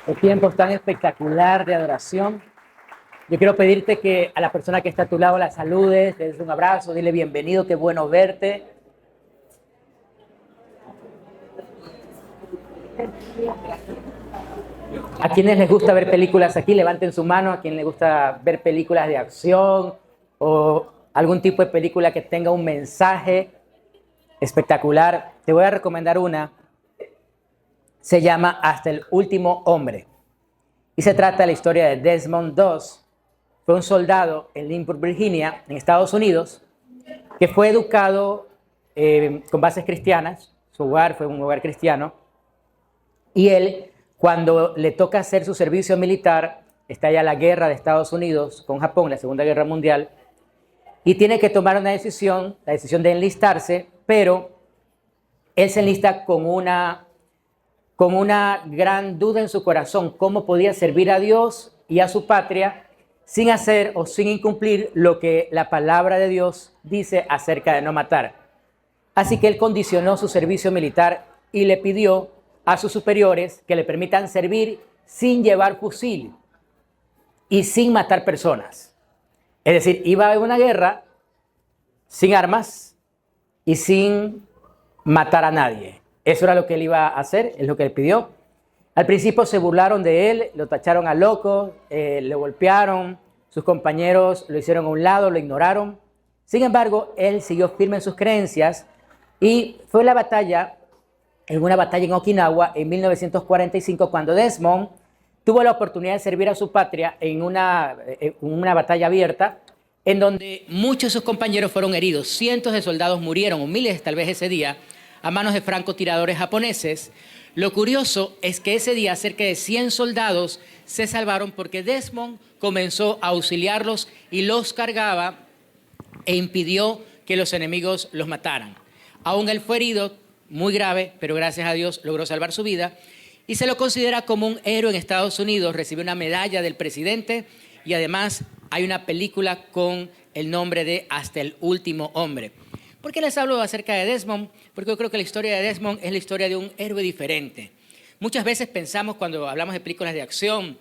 El tiempo es tan espectacular de adoración. Yo quiero pedirte que a la persona que está a tu lado la saludes, le des un abrazo, dile bienvenido, qué bueno verte. A quienes les gusta ver películas aquí, levanten su mano. A quienes les gusta ver películas de acción o algún tipo de película que tenga un mensaje espectacular, te voy a recomendar una. Se llama Hasta el último hombre. Y se trata de la historia de Desmond Doss. Fue un soldado en Lynchburg, Virginia, en Estados Unidos, que fue educado con bases cristianas. Su hogar fue un hogar cristiano. Y él, cuando le toca hacer su servicio militar, está ya la guerra de Estados Unidos con Japón, la Segunda Guerra Mundial, y tiene que tomar una decisión, la decisión de enlistarse, pero él se enlista con una gran duda en su corazón, cómo podía servir a Dios y a su patria sin hacer o sin incumplir lo que la palabra de Dios dice acerca de no matar. Así que él condicionó su servicio militar y le pidió a sus superiores que le permitan servir sin llevar fusil y sin matar personas. Es decir, iba a una guerra sin armas y sin matar a nadie. Eso era lo que él iba a hacer, es lo que él pidió. Al principio se burlaron de él, lo tacharon a loco, le golpearon, sus compañeros lo hicieron a un lado, lo ignoraron. Sin embargo, él siguió firme en sus creencias y fue en una batalla en Okinawa en 1945, cuando Desmond tuvo la oportunidad de servir a su patria en una batalla abierta, en donde muchos de sus compañeros fueron heridos. Cientos de soldados murieron, o miles tal vez ese día, a manos de francotiradores japoneses. Lo curioso es que ese día cerca de 100 soldados se salvaron porque Desmond comenzó a auxiliarlos y los cargaba e impidió que los enemigos los mataran. Aún él fue herido, muy grave, pero gracias a Dios logró salvar su vida y se lo considera como un héroe en Estados Unidos. Recibió una medalla del presidente y además hay una película con el nombre de Hasta el último hombre. ¿Por qué les hablo acerca de Desmond? Porque yo creo que la historia de Desmond es la historia de un héroe diferente. Muchas veces pensamos cuando hablamos de películas de acción,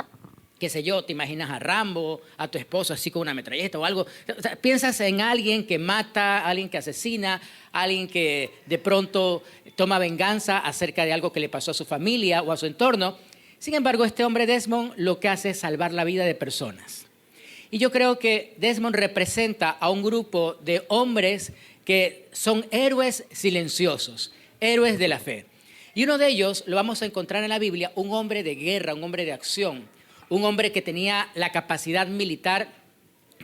qué sé yo, te imaginas a Rambo, a tu esposo así con una metralleta o algo. O sea, piensas en alguien que mata, alguien que asesina, alguien que de pronto toma venganza acerca de algo que le pasó a su familia o a su entorno. Sin embargo, este hombre Desmond lo que hace es salvar la vida de personas. Y yo creo que Desmond representa a un grupo de hombres que son héroes silenciosos, héroes de la fe. Y uno de ellos lo vamos a encontrar en la Biblia, un hombre de guerra, un hombre de acción, un hombre que tenía la capacidad militar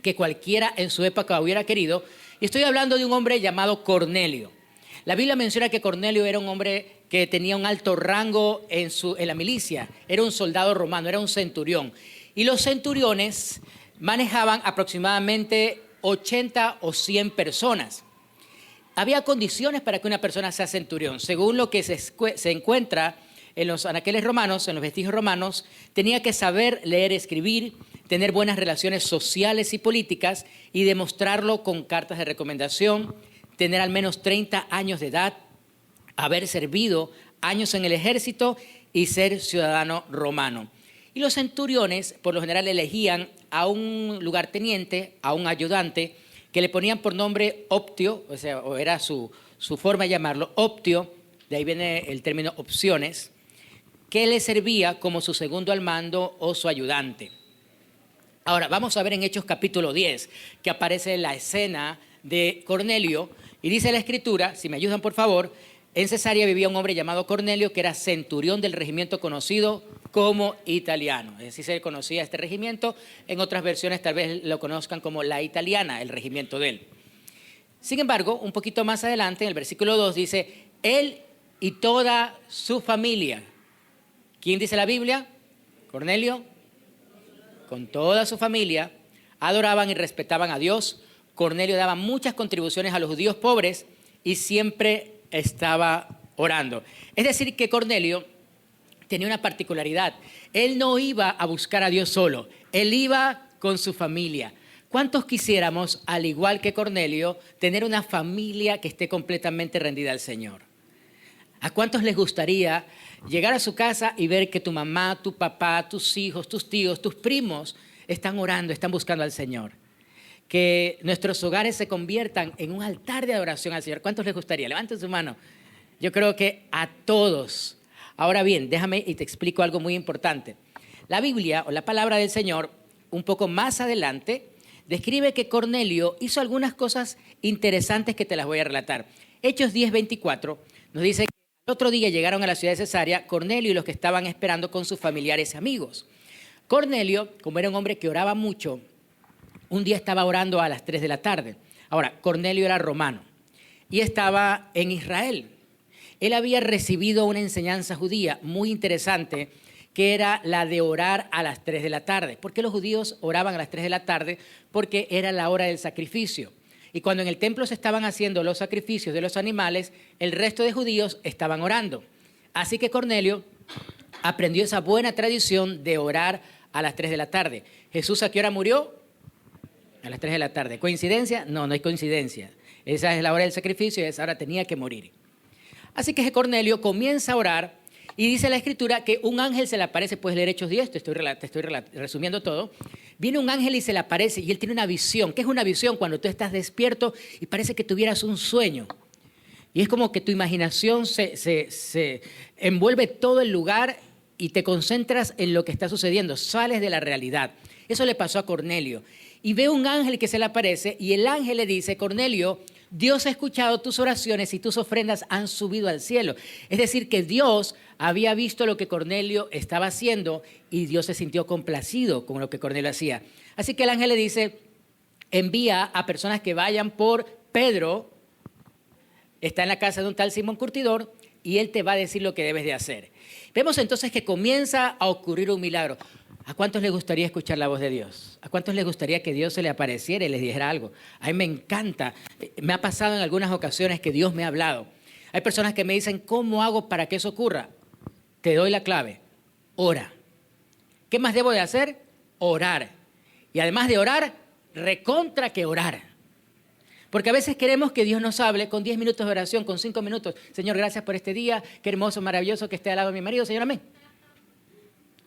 que cualquiera en su época hubiera querido. Y estoy hablando de un hombre llamado Cornelio. La Biblia menciona que Cornelio era un hombre que tenía un alto rango en la milicia, era un soldado romano, era un centurión. Y los centuriones manejaban aproximadamente 80 o 100 personas. Había condiciones para que una persona sea centurión. Según lo que se encuentra en los anaqueles romanos, en los vestigios romanos, tenía que saber leer, escribir, tener buenas relaciones sociales y políticas y demostrarlo con cartas de recomendación, tener al menos 30 años de edad, haber servido años en el ejército y ser ciudadano romano. Y los centuriones, por lo general, elegían a un lugarteniente, a un ayudante, que le ponían por nombre Optio, o era su forma de llamarlo, Optio, de ahí viene el término opciones, que le servía como su segundo al mando o su ayudante. Ahora, vamos a ver en Hechos capítulo 10, que aparece la escena de Cornelio, y dice la Escritura, si me ayudan por favor, en Cesarea vivía un hombre llamado Cornelio, que era centurión del regimiento conocido como italiano. Es decir, se conocía este regimiento, en otras versiones tal vez lo conozcan como la italiana, el regimiento de él. Sin embargo, un poquito más adelante, en el versículo 2 dice, él y toda su familia. ¿Quién dice la Biblia? Cornelio. Con toda su familia adoraban y respetaban a Dios. Cornelio daba muchas contribuciones a los judíos pobres y siempre estaba orando. Es decir, que Cornelio tenía una particularidad. Él no iba a buscar a Dios solo, él iba con su familia. ¿Cuántos quisiéramos, al igual que Cornelio, tener una familia que esté completamente rendida al Señor? ¿A cuántos les gustaría llegar a su casa y ver que tu mamá, tu papá, tus hijos, tus tíos, tus primos están orando, están buscando al Señor? Que nuestros hogares se conviertan en un altar de adoración al Señor. ¿Cuántos les gustaría? Levanten su mano. Yo creo que a todos. Ahora bien, déjame y te explico algo muy importante. La Biblia o la palabra del Señor, un poco más adelante, describe que Cornelio hizo algunas cosas interesantes que te las voy a relatar. Hechos 10:24 nos dice que el otro día llegaron a la ciudad de Cesarea Cornelio y los que estaban esperando con sus familiares y amigos. Cornelio, como era un hombre que oraba mucho, un día estaba orando a las 3 de la tarde. Ahora, Cornelio era romano y estaba en Israel. Él había recibido una enseñanza judía muy interesante, que era la de orar a las 3 de la tarde. ¿Por qué los judíos oraban a las 3 de la tarde? Porque era la hora del sacrificio. Y cuando en el templo se estaban haciendo los sacrificios de los animales, el resto de judíos estaban orando. Así que Cornelio aprendió esa buena tradición de orar a las 3 de la tarde. ¿Jesús a qué hora murió? A las 3 de la tarde. ¿Coincidencia? No, no hay coincidencia. Esa es la hora del sacrificio y esa hora tenía que morir. Así que Cornelio comienza a orar y dice la Escritura que un ángel se le aparece. Puedes leer Hechos 10, te estoy resumiendo todo. Viene un ángel y se le aparece y él tiene una visión. ¿Qué es una visión? Cuando tú estás despierto y parece que tuvieras un sueño. Y es como que tu imaginación se envuelve todo el lugar y te concentras en lo que está sucediendo. Sales de la realidad. Eso le pasó a Cornelio. Y ve un ángel que se le aparece y el ángel le dice: Cornelio, Dios ha escuchado tus oraciones y tus ofrendas han subido al cielo. Es decir, que Dios había visto lo que Cornelio estaba haciendo y Dios se sintió complacido con lo que Cornelio hacía. Así que el ángel le dice: envía a personas que vayan por Pedro, está en la casa de un tal Simón Curtidor, y él te va a decir lo que debes de hacer. Vemos entonces que comienza a ocurrir un milagro. ¿A cuántos les gustaría escuchar la voz de Dios? ¿A cuántos les gustaría que Dios se le apareciera y les dijera algo? A mí me encanta. Me ha pasado en algunas ocasiones que Dios me ha hablado. Hay personas que me dicen: ¿cómo hago para que eso ocurra? Te doy la clave. Ora. ¿Qué más debo de hacer? Orar. Y además de orar, recontra que orar. Porque a veces queremos que Dios nos hable con 10 minutos de oración, con 5 minutos. Señor, gracias por este día. Qué hermoso, maravilloso que esté al lado de mi marido. Señor, amén.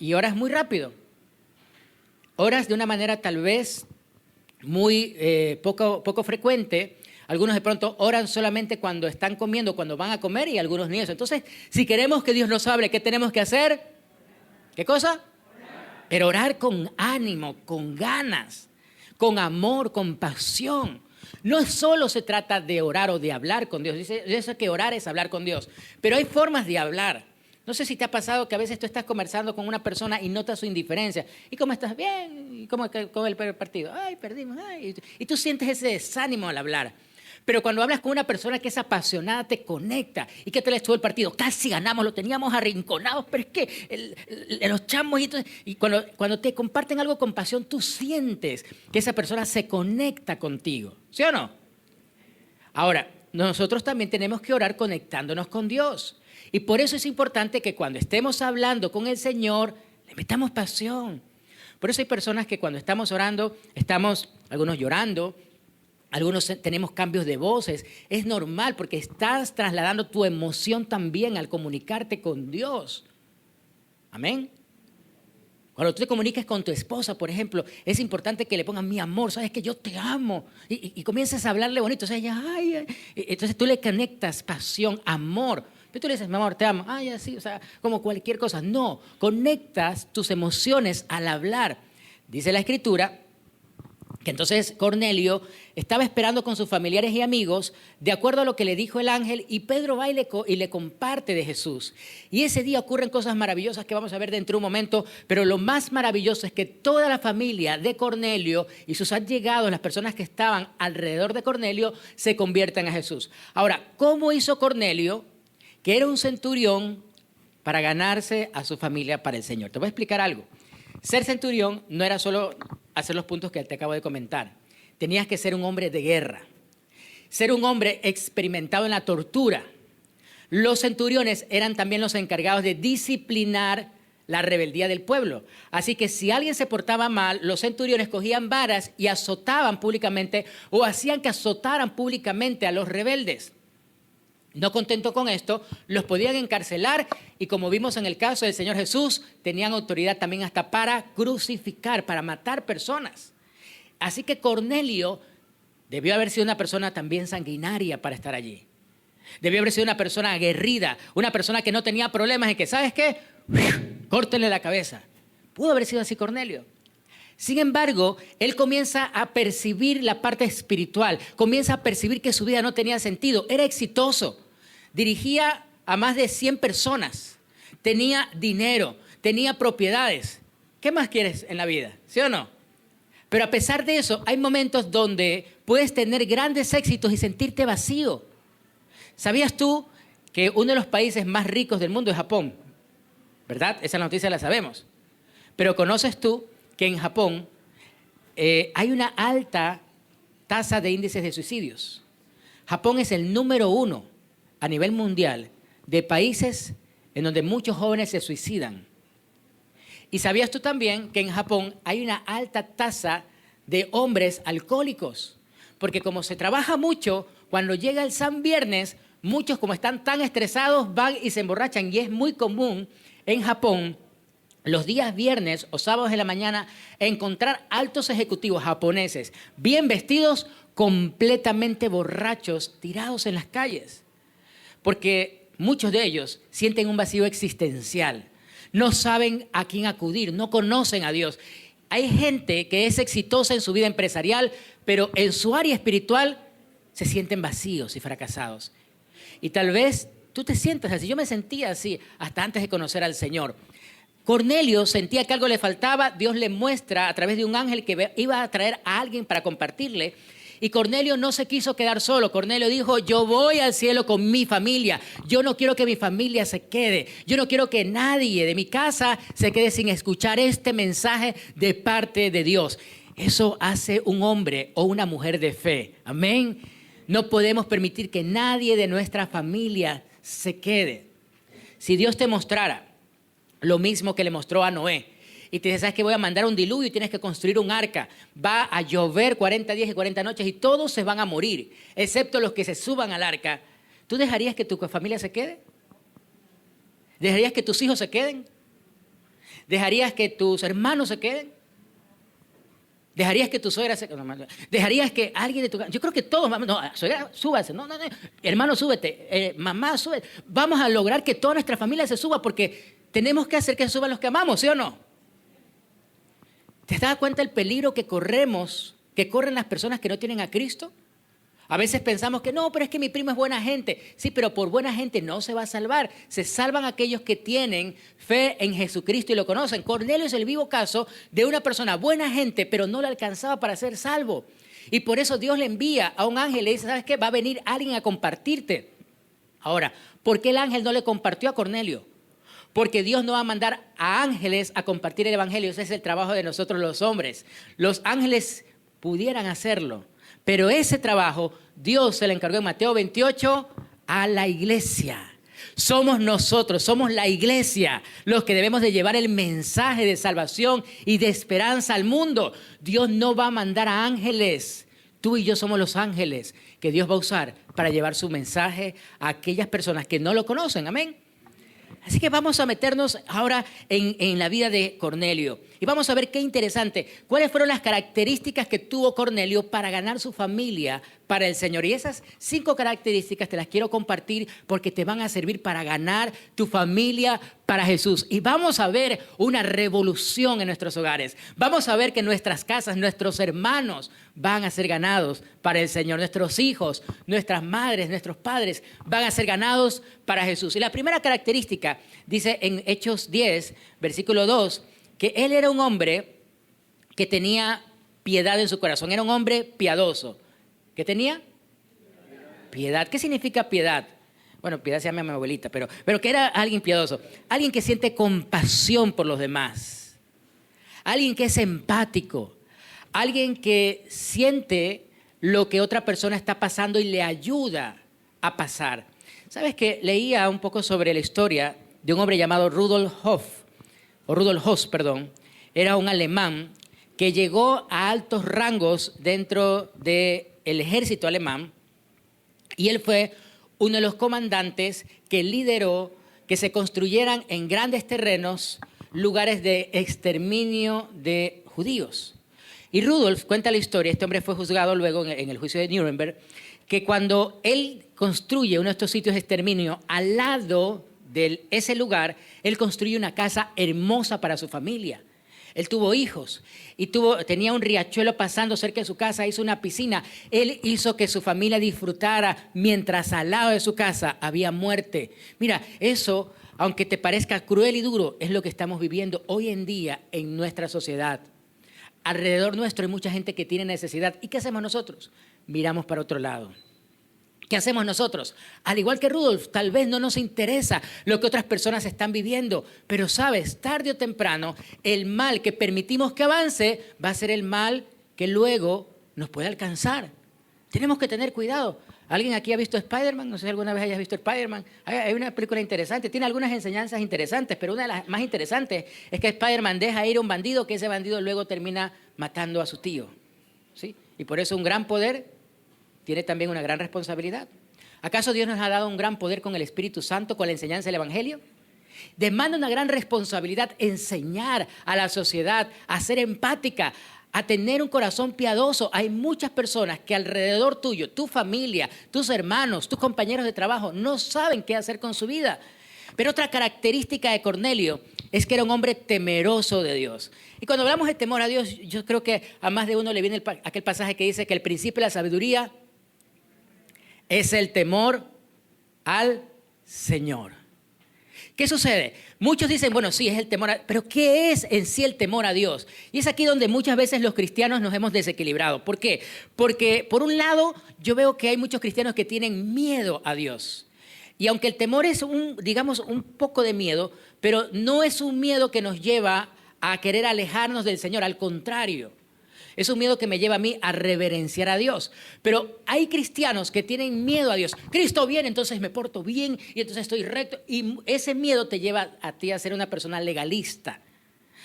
Y oras muy rápido. Oras de una manera tal vez muy poco frecuente. Algunos de pronto oran solamente cuando están comiendo, cuando van a comer, y algunos ni eso. Entonces, si queremos que Dios nos hable, ¿qué tenemos que hacer? ¿Qué cosa? Orar. Pero orar con ánimo, con ganas, con amor, con pasión. No solo se trata de orar o de hablar con Dios. Dice que orar es hablar con Dios. Pero hay formas de hablar. No sé si te ha pasado que a veces tú estás conversando con una persona y notas su indiferencia. ¿Y cómo estás? Bien. ¿Y cómo el partido? Ay, perdimos. Ay. Y tú sientes ese desánimo al hablar. Pero cuando hablas con una persona que es apasionada, te conecta. ¿Y qué tal estuvo el partido? Casi ganamos, lo teníamos arrinconados, pero es que los chamos y cuando te comparten algo con pasión, tú sientes que esa persona se conecta contigo. ¿Sí o no? Ahora, nosotros también tenemos que orar conectándonos con Dios. Y por eso es importante que cuando estemos hablando con el Señor, le metamos pasión. Por eso hay personas que cuando estamos orando, estamos algunos llorando, algunos tenemos cambios de voces. Es normal porque estás trasladando tu emoción también al comunicarte con Dios. Amén. Cuando tú te comuniques con tu esposa, por ejemplo, es importante que le pongas: mi amor, sabes que yo te amo. Y comienzas a hablarle bonito. O sea, entonces tú le conectas pasión, amor. Pero tú le dices: mi amor, te amo. Ay, así, o sea, como cualquier cosa. No, conectas tus emociones al hablar. Dice la Escritura que entonces Cornelio estaba esperando con sus familiares y amigos, de acuerdo a lo que le dijo el ángel, y Pedro va y le comparte de Jesús. Y ese día ocurren cosas maravillosas que vamos a ver dentro de un momento, pero lo más maravilloso es que toda la familia de Cornelio y sus allegados, las personas que estaban alrededor de Cornelio, se convierten a Jesús. Ahora, ¿cómo hizo Cornelio, que era un centurión, para ganarse a su familia para el Señor? Te voy a explicar algo. Ser centurión no era solo hacer los puntos que te acabo de comentar. Tenías que ser un hombre de guerra, ser un hombre experimentado en la tortura. Los centuriones eran también los encargados de disciplinar la rebeldía del pueblo. Así que si alguien se portaba mal, los centuriones cogían varas y azotaban públicamente, o hacían que azotaran públicamente a los rebeldes. No contento con esto, los podían encarcelar y como vimos en el caso del Señor Jesús, tenían autoridad también hasta para crucificar, para matar personas. Así que Cornelio debió haber sido una persona también sanguinaria para estar allí. Debió haber sido una persona aguerrida, una persona que no tenía problemas y que, ¿sabes qué? Córtenle la cabeza. Pudo haber sido así Cornelio. Sin embargo, él comienza a percibir la parte espiritual, comienza a percibir que su vida no tenía sentido, era exitoso, dirigía a más de 100 personas, tenía dinero, tenía propiedades. ¿Qué más quieres en la vida? ¿Sí o no? Pero a pesar de eso, hay momentos donde puedes tener grandes éxitos y sentirte vacío. ¿Sabías tú que uno de los países más ricos del mundo es Japón? ¿Verdad? Esa noticia la sabemos. Pero ¿conoces tú que en Japón hay una alta tasa de índices de suicidios? Japón es el número 1 a nivel mundial de países en donde muchos jóvenes se suicidan. ¿Y sabías tú también que en Japón hay una alta tasa de hombres alcohólicos? Porque como se trabaja mucho, cuando llega el San Viernes, muchos como están tan estresados van y se emborrachan. Y es muy común en Japón, los días viernes o sábados de la mañana, encontrar altos ejecutivos japoneses bien vestidos, completamente borrachos, tirados en las calles. Porque muchos de ellos sienten un vacío existencial. No saben a quién acudir, no conocen a Dios. Hay gente que es exitosa en su vida empresarial, pero en su área espiritual se sienten vacíos y fracasados. Y tal vez tú te sientas así. Yo me sentía así hasta antes de conocer al Señor. Cornelio sentía que algo le faltaba. Dios le muestra a través de un ángel que iba a traer a alguien para compartirle. Y Cornelio no se quiso quedar solo. Cornelio dijo, yo voy al cielo con mi familia. Yo no quiero que mi familia se quede. Yo no quiero que nadie de mi casa se quede sin escuchar este mensaje de parte de Dios. Eso hace un hombre o una mujer de fe. Amén. No podemos permitir que nadie de nuestra familia se quede. Si Dios te mostrara lo mismo que le mostró a Noé, y te dice, ¿sabes qué? Voy a mandar un diluvio y tienes que construir un arca. Va a llover 40 días y 40 noches y todos se van a morir, excepto los que se suban al arca. ¿Tú dejarías que tu familia se quede? ¿Dejarías que tus hijos se queden? ¿Dejarías que tus hermanos se queden? ¿Dejarías que tu suegra se quede? ¿Dejarías que alguien de tu casa? Yo creo que todos, no, suegra, súbase, no, hermano, súbete, mamá, súbete. Vamos a lograr que toda nuestra familia se suba porque tenemos que hacer que se suban los que amamos, ¿sí o no? ¿Te das cuenta del peligro que corren las personas que no tienen a Cristo? A veces pensamos que no, pero es que mi primo es buena gente. Sí, pero por buena gente no se va a salvar. Se salvan aquellos que tienen fe en Jesucristo y lo conocen. Cornelio es el vivo caso de una persona buena gente, pero no le alcanzaba para ser salvo. Y por eso Dios le envía a un ángel y le dice, ¿sabes qué? Va a venir alguien a compartirte. Ahora, ¿por qué el ángel no le compartió a Cornelio? Porque Dios no va a mandar a ángeles a compartir el evangelio. Ese es el trabajo de nosotros los hombres. Los ángeles pudieran hacerlo, pero ese trabajo Dios se le encargó en Mateo 28 a la iglesia. Somos nosotros, somos la iglesia, los que debemos de llevar el mensaje de salvación y de esperanza al mundo. Dios no va a mandar a ángeles. Tú y yo somos los ángeles que Dios va a usar para llevar su mensaje a aquellas personas que no lo conocen. Amén. Así que vamos a meternos ahora en la vida de Cornelio y vamos a ver qué interesante, cuáles fueron las características que tuvo Cornelio para ganar su familia para el Señor. Y esas 5 características te las quiero compartir porque te van a servir para ganar tu familia para Jesús. Y vamos a ver una revolución en nuestros hogares. Vamos a ver que nuestras casas, nuestros hermanos van a ser ganados para el Señor. Nuestros hijos, nuestras madres, nuestros padres van a ser ganados para Jesús. Y la primera característica dice en Hechos 10, versículo 2, que él era un hombre que tenía piedad en su corazón. Era un hombre piadoso. ¿Qué tenía? Piedad. ¿Qué significa piedad? Bueno, piedad se llama a mi abuelita, pero que era alguien piadoso. Alguien que siente compasión por los demás. Alguien que es empático. Alguien que siente lo que otra persona está pasando y le ayuda a pasar. ¿Sabes qué? Leía un poco sobre la historia de un hombre llamado Rudolf Höss. Era un alemán que llegó a altos rangos dentro del ejército alemán y él fue uno de los comandantes que lideró que se construyeran en grandes terrenos lugares de exterminio de judíos. Y Rudolf cuenta la historia, este hombre fue juzgado luego en el juicio de Nuremberg, que cuando él construye uno de estos sitios de exterminio al lado de ese lugar, él construye una casa hermosa para su familia. Él tuvo hijos y tenía un riachuelo pasando cerca de su casa, hizo una piscina. Él hizo que su familia disfrutara mientras al lado de su casa había muerte. Mira, eso, aunque te parezca cruel y duro, es lo que estamos viviendo hoy en día en nuestra sociedad. Alrededor nuestro hay mucha gente que tiene necesidad. ¿Y qué hacemos nosotros? Miramos para otro lado. ¿Qué hacemos nosotros? Al igual que Rudolf, tal vez no nos interesa lo que otras personas están viviendo, pero sabes, tarde o temprano, el mal que permitimos que avance va a ser el mal que luego nos puede alcanzar. Tenemos que tener cuidado. ¿Alguien aquí ha visto Spider-Man? No sé si alguna vez hayas visto Spider-Man. Hay una película interesante, tiene algunas enseñanzas interesantes, pero una de las más interesantes es que Spider-Man deja ir a un bandido, que ese bandido luego termina matando a su tío. ¿Sí? Y por eso un gran poder tiene también una gran responsabilidad. ¿Acaso Dios nos ha dado un gran poder con el Espíritu Santo, con la enseñanza del Evangelio? Demanda una gran responsabilidad enseñar a la sociedad a ser empática, a tener un corazón piadoso. Hay muchas personas que alrededor tuyo, tu familia, tus hermanos, tus compañeros de trabajo, no saben qué hacer con su vida. Pero otra característica de Cornelio es que era un hombre temeroso de Dios. Y cuando hablamos de temor a Dios, yo creo que a más de uno le viene aquel pasaje que dice que el principio de la sabiduría es el temor al Señor. ¿Qué sucede? Muchos dicen, bueno, sí, es el temor pero ¿qué es en sí el temor a Dios? Y es aquí donde muchas veces los cristianos nos hemos desequilibrado. ¿Por qué? Porque por un lado yo veo que hay muchos cristianos que tienen miedo a Dios. Y aunque el temor es digamos, un poco de miedo, pero no es un miedo que nos lleva a querer alejarnos del Señor, al contrario. Es un miedo que me lleva a mí a reverenciar a Dios. Pero hay cristianos que tienen miedo a Dios. Cristo viene, entonces me porto bien y entonces estoy recto. Y ese miedo te lleva a ti a ser una persona legalista,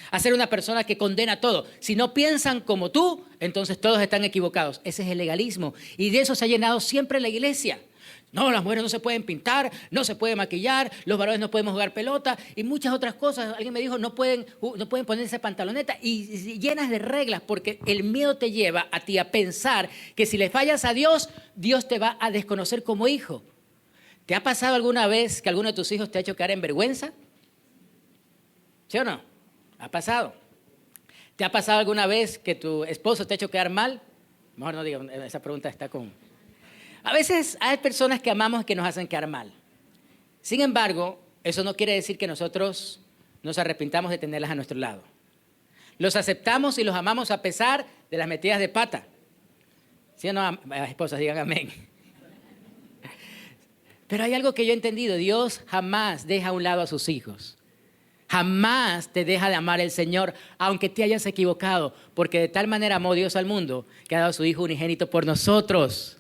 a ser una persona que condena todo. Si no piensan como tú, entonces todos están equivocados. Ese es el legalismo. Y de eso se ha llenado siempre la iglesia. No, las mujeres no se pueden pintar, no se puede maquillar, los varones no podemos jugar pelota y muchas otras cosas. Alguien me dijo, no pueden ponerse pantaloneta y llenas de reglas porque el miedo te lleva a ti a pensar que si le fallas a Dios, Dios te va a desconocer como hijo. ¿Te ha pasado alguna vez que alguno de tus hijos te ha hecho quedar en vergüenza? ¿Sí o no? ¿Ha pasado? ¿Te ha pasado alguna vez que tu esposo te ha hecho quedar mal? Mejor no diga, esa pregunta está con... A veces hay personas que amamos que nos hacen quedar mal. Sin embargo, eso no quiere decir que nosotros nos arrepintamos de tenerlas a nuestro lado. Los aceptamos y los amamos a pesar de las metidas de pata. ¿Sí o no, esposas? Digan amén. Pero hay algo que yo he entendido. Dios jamás deja a un lado a sus hijos. Jamás te deja de amar el Señor, aunque te hayas equivocado. Porque de tal manera amó Dios al mundo que ha dado a su Hijo unigénito por nosotros.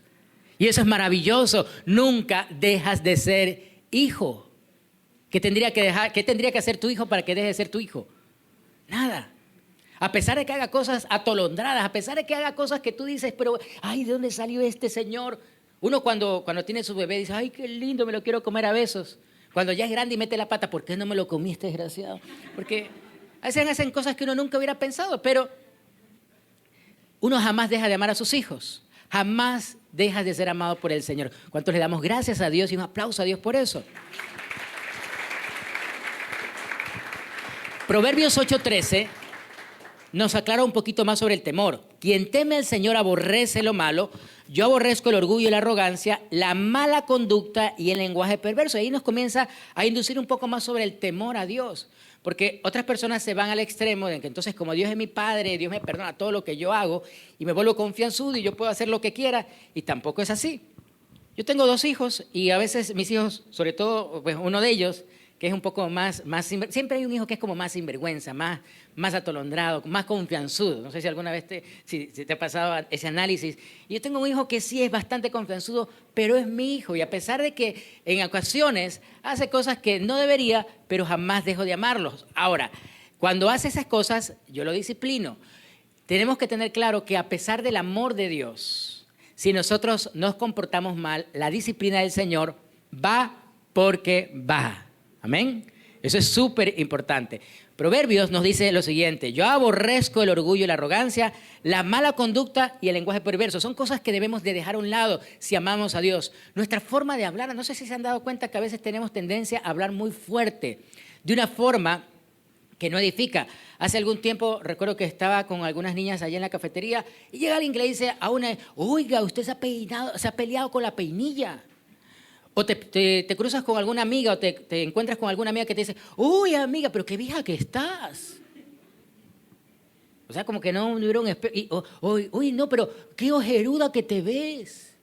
Y eso es maravilloso. Nunca dejas de ser hijo. ¿Qué tendría que hacer tu hijo para que deje de ser tu hijo? Nada. A pesar de que haga cosas atolondradas, a pesar de que haga cosas que tú dices, pero, ay, ¿de dónde salió este señor? Uno cuando tiene su bebé dice, ay, qué lindo, me lo quiero comer a besos. Cuando ya es grande y mete la pata, ¿por qué no me lo comiste, desgraciado? Porque a veces hacen cosas que uno nunca hubiera pensado, pero uno jamás deja de amar a sus hijos. Jamás dejas de ser amado por el Señor. ¿Cuántos le damos gracias a Dios y un aplauso a Dios por eso? Proverbios 8:13 nos aclara un poquito más sobre el temor. Quien teme al Señor aborrece lo malo. Yo aborrezco el orgullo y la arrogancia, la mala conducta y el lenguaje perverso. Ahí nos comienza a inducir un poco más sobre el temor a Dios. Porque otras personas se van al extremo de que entonces como Dios es mi Padre, Dios me perdona todo lo que yo hago y me vuelvo confianzudo y yo puedo hacer lo que quiera. Y tampoco es así. Yo tengo 2 hijos y a veces mis hijos, sobre todo pues uno de ellos, que es un poco más siempre hay un hijo que es como más sinvergüenza, más atolondrado, más confianzudo. No sé si alguna vez si te ha pasado ese análisis. Y yo tengo un hijo que sí es bastante confianzudo, pero es mi hijo. Y a pesar de que en ocasiones hace cosas que no debería, pero jamás dejo de amarlos. Ahora, cuando hace esas cosas, yo lo disciplino. Tenemos que tener claro que a pesar del amor de Dios, si nosotros nos comportamos mal, la disciplina del Señor va porque va. Amén. Eso es súper importante. Proverbios nos dice lo siguiente: yo aborrezco el orgullo y la arrogancia, la mala conducta y el lenguaje perverso. Son cosas que debemos de dejar a un lado si amamos a Dios. Nuestra forma de hablar, no sé si se han dado cuenta que a veces tenemos tendencia a hablar muy fuerte, de una forma que no edifica. Hace algún tiempo recuerdo que estaba con algunas niñas allá en la cafetería y llega alguien que le dice a una: oiga, usted se ha peleado con la peinilla. O te cruzas con alguna amiga o te encuentras con alguna amiga que te dice: uy, amiga, pero qué vieja que estás. O sea, como que no hubiera un espejo. Uy, no, pero qué ojeruda que te ves.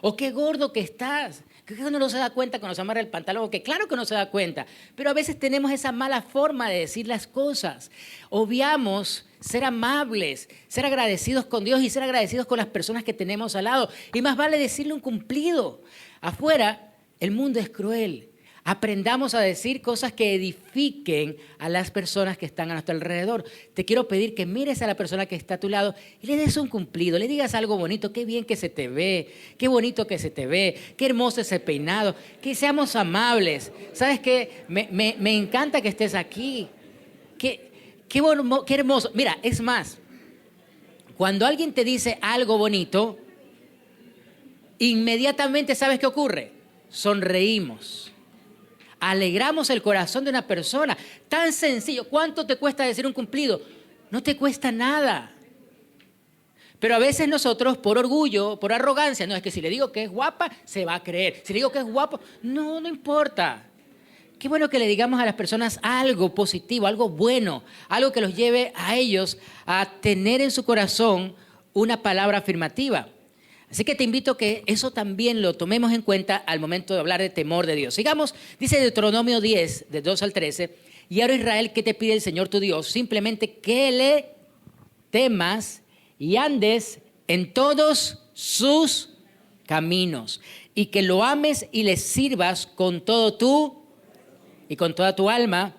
O qué gordo que estás. Que uno no se da cuenta cuando se amarra el pantalón. Que claro que no se da cuenta. Pero a veces tenemos esa mala forma de decir las cosas. Obviamos ser amables, ser agradecidos con Dios y ser agradecidos con las personas que tenemos al lado. Y más vale decirle un cumplido. Afuera, el mundo es cruel. Aprendamos a decir cosas que edifiquen a las personas que están a nuestro alrededor. Te quiero pedir que mires a la persona que está a tu lado y le des un cumplido, le digas algo bonito: qué bien que se te ve, qué bonito que se te ve, qué hermoso ese peinado, que seamos amables. ¿Sabes qué? Me encanta que estés aquí. Qué hermoso. Mira, es más, cuando alguien te dice algo bonito, inmediatamente, ¿sabes qué ocurre? Sonreímos. Alegramos el corazón de una persona. Tan sencillo. ¿Cuánto te cuesta decir un cumplido? No te cuesta nada. Pero a veces nosotros, por orgullo, por arrogancia, no, es que si le digo que es guapa, se va a creer. Si le digo que es guapo, no importa. Qué bueno que le digamos a las personas algo positivo, algo bueno, algo que los lleve a ellos a tener en su corazón una palabra afirmativa. Así que te invito a que eso también lo tomemos en cuenta al momento de hablar de temor de Dios. Sigamos, dice Deuteronomio 10, de 2 al 13, y ahora Israel, ¿qué te pide el Señor tu Dios? Simplemente que le temas y andes en todos sus caminos, y que lo ames y le sirvas con todo tú y con toda tu alma,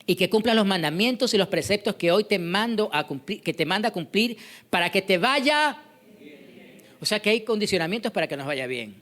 y que cumplas los mandamientos y los preceptos que hoy te mando a cumplir, que te manda a cumplir, para que te vaya. O sea que hay condicionamientos para que nos vaya bien.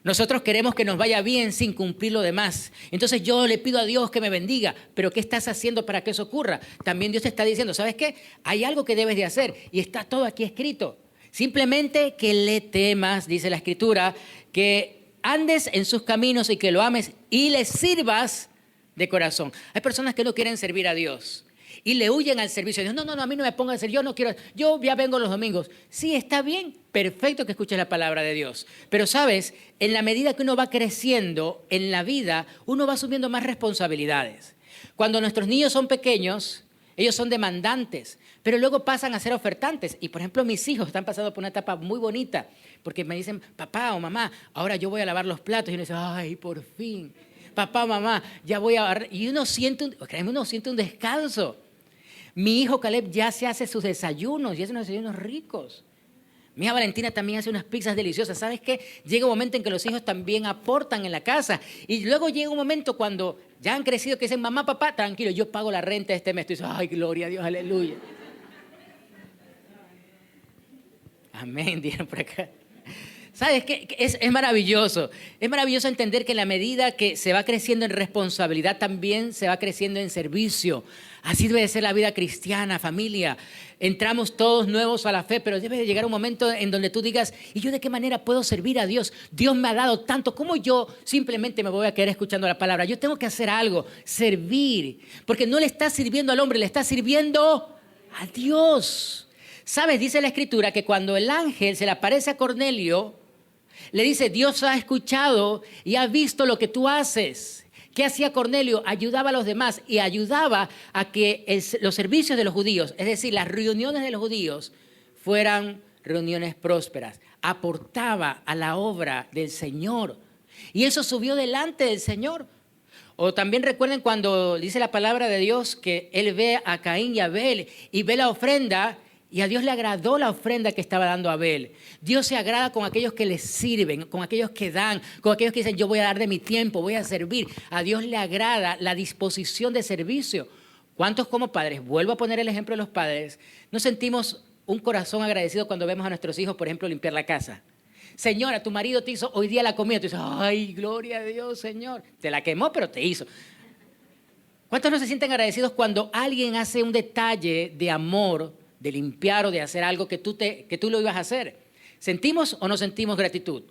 Nosotros queremos que nos vaya bien sin cumplir lo demás. Entonces yo le pido a Dios que me bendiga, pero ¿qué estás haciendo para que eso ocurra? También Dios te está diciendo: ¿sabes qué? Hay algo que debes de hacer y está todo aquí escrito. Simplemente que le temas, dice la Escritura, que andes en sus caminos y que lo ames y le sirvas de corazón. Hay personas que no quieren servir a Dios y le huyen al servicio de Dios. No, a mí no me pongan a hacer, yo no quiero, yo ya vengo los domingos. Sí, está bien, perfecto que escuches la palabra de Dios. Pero sabes, en la medida que uno va creciendo en la vida, uno va asumiendo más responsabilidades. Cuando nuestros niños son pequeños, ellos son demandantes, pero luego pasan a ser ofertantes. Y por ejemplo, mis hijos están pasando por una etapa muy bonita, porque me dicen: papá o mamá, ahora yo voy a lavar los platos. Y uno dice: ay, por fin. Papá, mamá, ya voy a... Y uno siente un descanso. Mi hijo Caleb ya se hace sus desayunos y hace unos desayunos ricos. Mi hija Valentina también hace unas pizzas deliciosas. ¿Sabes qué? Llega un momento en que los hijos también aportan en la casa. Y luego llega un momento cuando ya han crecido que dicen: mamá, papá, tranquilo, yo pago la renta este mes. Tú dices: ay, gloria a Dios, aleluya. Amén, dijeron por acá. ¿Sabes qué? Es maravilloso. Es maravilloso entender que en la medida que se va creciendo en responsabilidad, también se va creciendo en servicio. Así debe de ser la vida cristiana, familia. Entramos todos nuevos a la fe, pero debe de llegar un momento en donde tú digas: ¿y yo de qué manera puedo servir a Dios? Dios me ha dado tanto. ¿Cómo yo simplemente me voy a quedar escuchando la palabra? Yo tengo que hacer algo, servir. Porque no le estás sirviendo al hombre, le estás sirviendo a Dios. ¿Sabes? Dice la Escritura que cuando el ángel se le aparece a Cornelio, le dice: Dios ha escuchado y ha visto lo que tú haces. ¿Qué hacía Cornelio? Ayudaba a los demás y ayudaba a que los servicios de los judíos, es decir, las reuniones de los judíos, fueran reuniones prósperas. Aportaba a la obra del Señor. Y eso subió delante del Señor. O también recuerden cuando dice la palabra de Dios que él ve a Caín y a Abel y ve la ofrenda. Y a Dios le agradó la ofrenda que estaba dando Abel. Dios se agrada con aquellos que le sirven, con aquellos que dan, con aquellos que dicen: yo voy a dar de mi tiempo, voy a servir. A Dios le agrada la disposición de servicio. ¿Cuántos como padres, vuelvo a poner el ejemplo de los padres, no sentimos un corazón agradecido cuando vemos a nuestros hijos, por ejemplo, limpiar la casa? Señora, tu marido te hizo hoy día la comida. Tú dices, ay, gloria a Dios, Señor. Te la quemó, pero te hizo. ¿Cuántos no se sienten agradecidos cuando alguien hace un detalle de amor, de limpiar o de hacer algo que tú lo ibas a hacer? ¿Sentimos o no sentimos gratitud?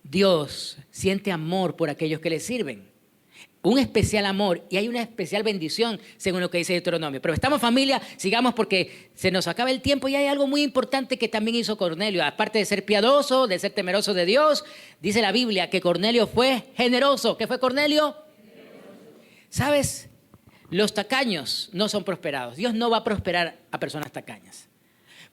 Dios siente amor por aquellos que le sirven. Un especial amor y hay una especial bendición según lo que dice Deuteronomio. Pero estamos familia, sigamos porque se nos acaba el tiempo y hay algo muy importante que también hizo Cornelio. Aparte de ser piadoso, de ser temeroso de Dios, dice la Biblia que Cornelio fue generoso. ¿Qué fue Cornelio? ¿Sabes? Los tacaños no son prosperados. Dios no va a prosperar a personas tacañas.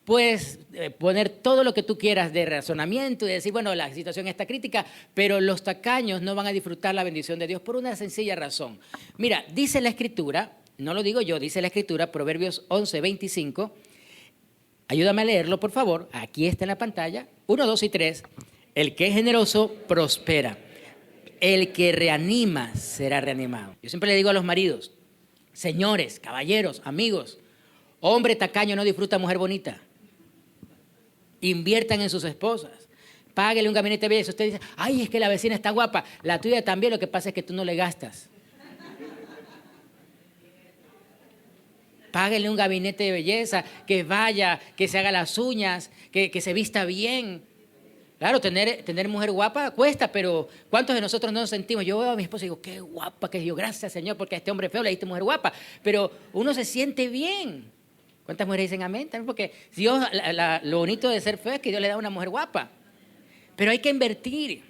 Puedes poner todo lo que tú quieras de razonamiento y decir, bueno, la situación está crítica, pero los tacaños no van a disfrutar la bendición de Dios por una sencilla razón. Mira, dice la Escritura, no lo digo yo, dice la Escritura, Proverbios 11:25. Ayúdame a leerlo, por favor. Aquí está en la pantalla. 1, 2 y 3. El que es generoso prospera. El que reanima será reanimado. Yo siempre le digo a los maridos, señores, caballeros, amigos, hombre tacaño no disfruta mujer bonita. Inviertan en sus esposas. Páguele un gabinete de belleza. Usted dice, ay, es que la vecina está guapa. La tuya también, lo que pasa es que tú no le gastas. Páguele un gabinete de belleza, que vaya, que se haga las uñas, que se vista bien. Claro, tener mujer guapa cuesta, pero ¿cuántos de nosotros no nos sentimos? Yo veo a mi esposa y digo, qué guapa que es yo. Gracias, Señor, porque a este hombre feo le diste mujer guapa. Pero uno se siente bien. ¿Cuántas mujeres dicen amén? También porque Dios, lo bonito de ser feo es que Dios le da una mujer guapa. Pero hay que invertir.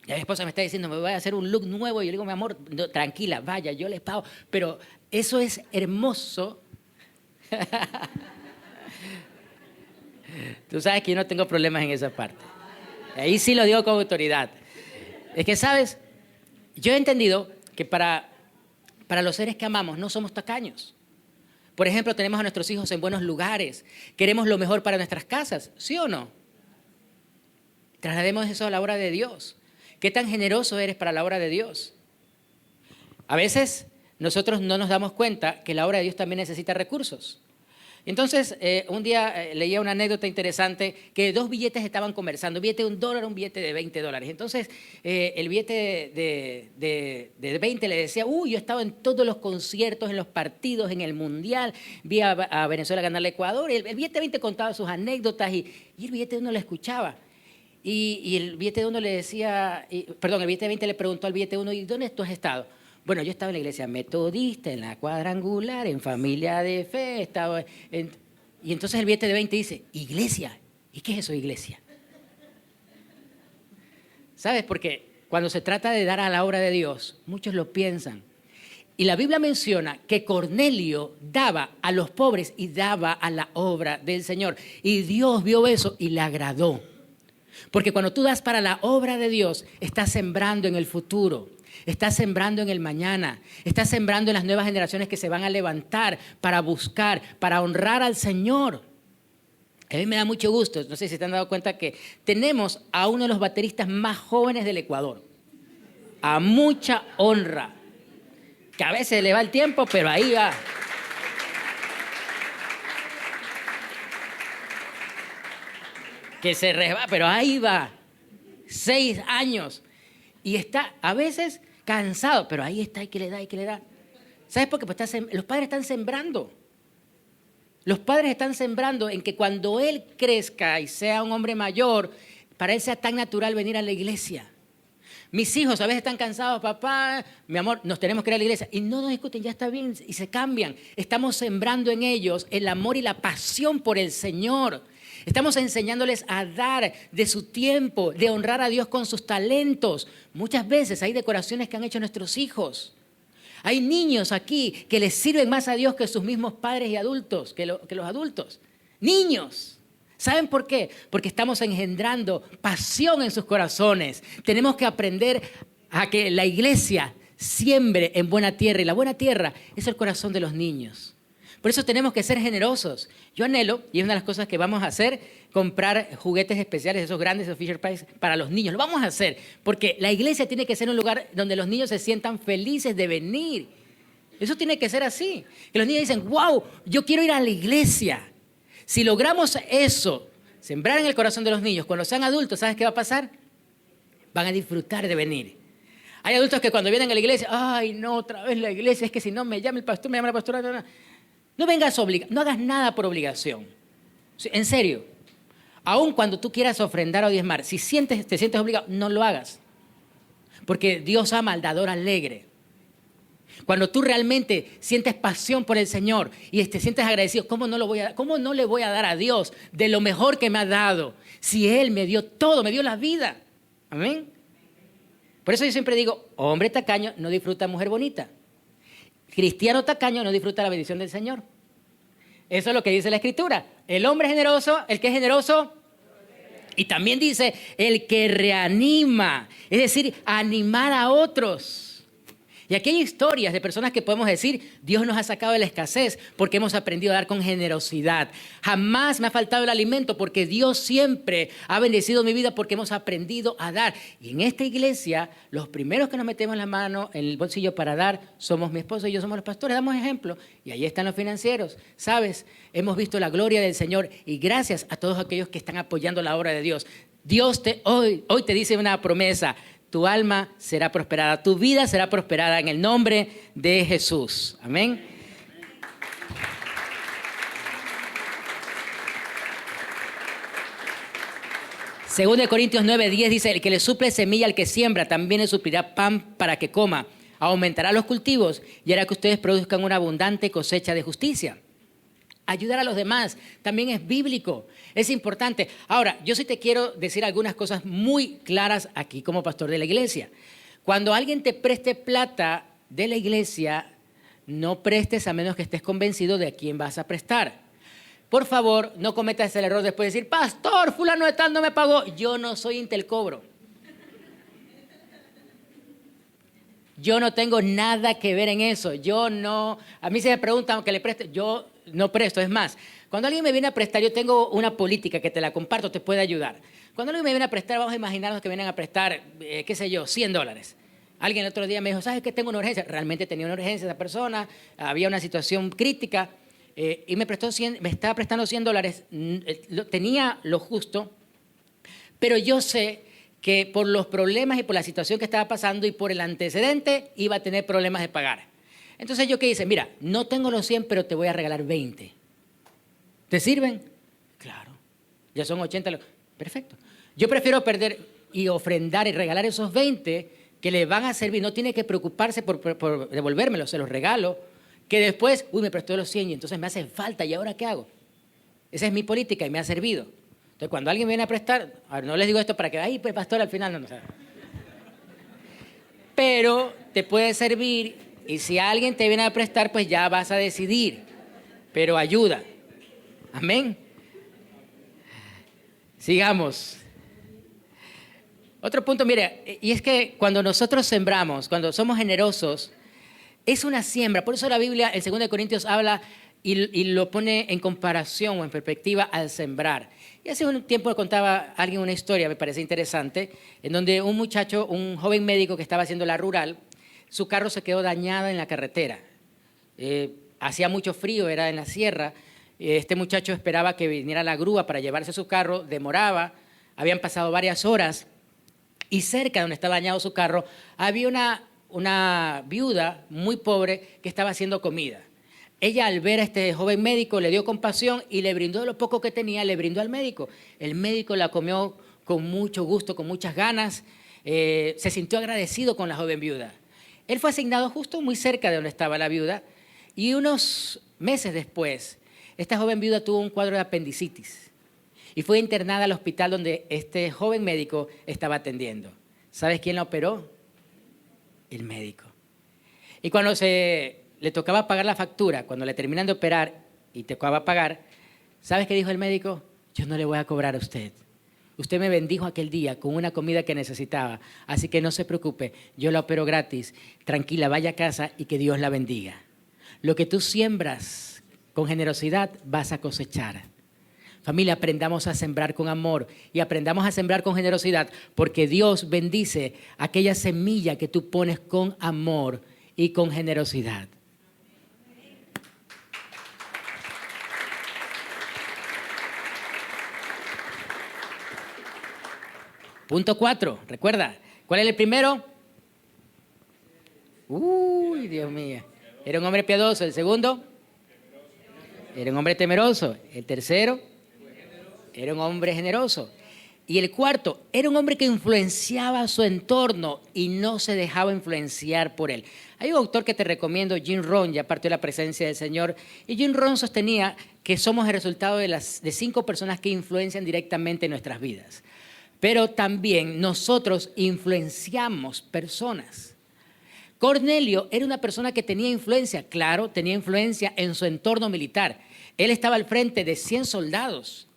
Ya mi esposa me está diciendo, me voy a hacer un look nuevo. Y yo le digo, mi amor, no, tranquila, vaya, yo les pago. Pero eso es hermoso. Tú sabes que yo no tengo problemas en esa parte. Ahí sí lo digo con autoridad. Es que, ¿sabes? Yo he entendido que para los seres que amamos no somos tacaños. Por ejemplo, tenemos a nuestros hijos en buenos lugares. Queremos lo mejor para nuestras casas, ¿sí o no? Traslademos eso a la obra de Dios. ¿Qué tan generoso eres para la obra de Dios? A veces nosotros no nos damos cuenta que la obra de Dios también necesita recursos. Entonces, un día leía una anécdota interesante que dos billetes estaban conversando, un billete de $1, un billete de $20. Entonces, el billete de 20 le decía, yo he estado en todos los conciertos, en los partidos, en el Mundial, vi a Venezuela ganar al Ecuador. El billete de 20 contaba sus anécdotas y el billete de 1 le escuchaba. Y el billete de 1 le decía, el billete de 20 le preguntó al billete de 1, ¿y dónde tú has estado? Bueno, yo estaba en la iglesia metodista, en la cuadrangular, en familia de fe, estaba y entonces el billete de 20 dice, iglesia. ¿Y qué es eso, iglesia? ¿Sabes? Porque cuando se trata de dar a la obra de Dios, muchos lo piensan. Y la Biblia menciona que Cornelio daba a los pobres y daba a la obra del Señor. Y Dios vio eso y le agradó. Porque cuando tú das para la obra de Dios, estás sembrando en el futuro. Estás sembrando en el mañana, estás sembrando en las nuevas generaciones que se van a levantar para buscar, para honrar al Señor. A mí me da mucho gusto, no sé si te han dado cuenta que tenemos a uno de los bateristas más jóvenes del Ecuador. A mucha honra, que a veces le va el tiempo, pero ahí va. Que se resbala, pero ahí va. 6 años. Y está a veces cansado, pero ahí está, y que le da. ¿Sabes por qué? Pues los padres están sembrando. Los padres están sembrando en que cuando él crezca y sea un hombre mayor, para él sea tan natural venir a la iglesia. Mis hijos a veces están cansados, papá, mi amor, nos tenemos que ir a la iglesia. Y no nos discuten, ya está bien, y se cambian. Estamos sembrando en ellos el amor y la pasión por el Señor. Estamos enseñándoles a dar de su tiempo, de honrar a Dios con sus talentos. Muchas veces hay decoraciones que han hecho nuestros hijos. Hay niños aquí que les sirven más a Dios que sus mismos padres y adultos, que los adultos. Niños. ¿Saben por qué? Porque estamos engendrando pasión en sus corazones. Tenemos que aprender a que la iglesia siembre en buena tierra. Y la buena tierra es el corazón de los niños. Por eso tenemos que ser generosos. Yo anhelo, y es una de las cosas que vamos a hacer, comprar juguetes especiales, esos grandes de Fisher Price, para los niños. Lo vamos a hacer, porque la iglesia tiene que ser un lugar donde los niños se sientan felices de venir. Eso tiene que ser así. Que los niños dicen, wow, yo quiero ir a la iglesia. Si logramos eso, sembrar en el corazón de los niños. Cuando sean adultos, ¿sabes qué va a pasar? Van a disfrutar de venir. Hay adultos que cuando vienen a la iglesia, ay, no, otra vez la iglesia, es que si no me llama el pastor, me llama la pastora. No, no. No vengas no hagas nada por obligación. En serio. Aun cuando tú quieras ofrendar o diezmar, si te sientes obligado, no lo hagas. Porque Dios ama al dador alegre. Cuando tú realmente sientes pasión por el Señor y te sientes agradecido, ¿cómo no le voy a dar a Dios de lo mejor que me ha dado? Si Él me dio todo, me dio la vida. Amén. Por eso yo siempre digo, hombre tacaño no disfruta mujer bonita. Cristiano tacaño no disfruta la bendición del Señor. Eso es lo que dice la Escritura. El hombre generoso, el que es generoso, y también dice el que reanima, es decir, animar a otros. Y aquí hay historias de personas que podemos decir, Dios nos ha sacado de la escasez porque hemos aprendido a dar con generosidad. Jamás me ha faltado el alimento porque Dios siempre ha bendecido mi vida porque hemos aprendido a dar. Y en esta iglesia, los primeros que nos metemos la mano en el bolsillo para dar somos mi esposo y yo, somos los pastores, damos ejemplo. Y ahí están los financieros. ¿Sabes? Hemos visto la gloria del Señor y gracias a todos aquellos que están apoyando la obra de Dios. Dios hoy te dice una promesa. Tu alma será prosperada, tu vida será prosperada en el nombre de Jesús. Amén. Según de Corintios 9:10 dice, el que le suple semilla al que siembra, también le suplirá pan para que coma. Aumentará los cultivos y hará que ustedes produzcan una abundante cosecha de justicia. Ayudar a los demás también es bíblico, es importante. Ahora, yo sí te quiero decir algunas cosas muy claras aquí como pastor de la iglesia. Cuando alguien te preste plata de la iglesia, no prestes a menos que estés convencido de a quién vas a prestar. Por favor, no cometas el error después de decir, pastor, fulano de tal no me pagó. Yo no soy Intelcobro. Yo no tengo nada que ver en eso. A mí se me preguntan que le preste, yo no presto. Es más, cuando alguien me viene a prestar, yo tengo una política que te la comparto, te puede ayudar. Cuando alguien me viene a prestar, vamos a imaginarnos que vienen a prestar, qué sé yo, $100. Alguien el otro día me dijo, ¿sabes qué? Tengo una urgencia. Realmente tenía una urgencia esa persona, había una situación crítica y me estaba prestando $100. Tenía lo justo, pero yo sé que por los problemas y por la situación que estaba pasando y por el antecedente iba a tener problemas de pagar. Entonces yo qué hice, mira, no tengo los 100, pero te voy a regalar 20. ¿Te sirven? Claro, ya son 80. Perfecto. Yo prefiero perder y ofrendar y regalar esos 20 que le van a servir. No tiene que preocuparse por devolvérmelos, se los regalo, que después, me prestó los 100 y entonces me hacen falta, ¿y ahora qué hago? Esa es mi política y me ha servido. Entonces, cuando alguien viene a prestar, no les digo esto para que, pues pastor, al final no. Pero te puede servir y si alguien te viene a prestar, pues ya vas a decidir. Pero ayuda. Amén. Sigamos. Otro punto, mire, y es que cuando nosotros sembramos, cuando somos generosos, es una siembra. Por eso la Biblia, en 2 Corintios, habla y lo pone en comparación o en perspectiva al sembrar. Y hace un tiempo contaba alguien una historia, me parece interesante, en donde un muchacho, un joven médico que estaba haciendo la rural, su carro se quedó dañado en la carretera. Hacía mucho frío, era en la sierra. Este muchacho esperaba que viniera la grúa para llevarse su carro, demoraba, habían pasado varias horas y cerca de donde estaba dañado su carro había una viuda muy pobre que estaba haciendo comida. Ella, al ver a este joven médico, le dio compasión y le brindó lo poco que tenía, le brindó al médico. El médico la comió con mucho gusto, con muchas ganas, se sintió agradecido con la joven viuda. Él fue asignado justo muy cerca de donde estaba la viuda y unos meses después, esta joven viuda tuvo un cuadro de apendicitis y fue internada al hospital donde este joven médico estaba atendiendo. ¿Sabes quién la operó? El médico. Y cuando le tocaba pagar la factura, cuando le terminan de operar y tocaba pagar, ¿sabes qué dijo el médico? Yo no le voy a cobrar a usted. Usted me bendijo aquel día con una comida que necesitaba, así que no se preocupe, yo la opero gratis. Tranquila, vaya a casa y que Dios la bendiga. Lo que tú siembras con generosidad vas a cosechar. Familia, aprendamos a sembrar con amor y aprendamos a sembrar con generosidad porque Dios bendice aquella semilla que tú pones con amor y con generosidad. Punto 4, recuerda, ¿cuál es el primero? Uy, Dios mío. Era un hombre piadoso. El segundo, era un hombre temeroso. El tercero, era un hombre generoso. Y el cuarto, era un hombre que influenciaba su entorno y no se dejaba influenciar por él. Hay un autor que te recomiendo, Jim Rohn, ya partió de la presencia del Señor, y Jim Rohn sostenía que somos el resultado de 5 personas que influencian directamente nuestras vidas. Pero también nosotros influenciamos personas. Cornelio era una persona que tenía influencia, claro, tenía influencia en su entorno militar. Él estaba al frente de 100 soldados.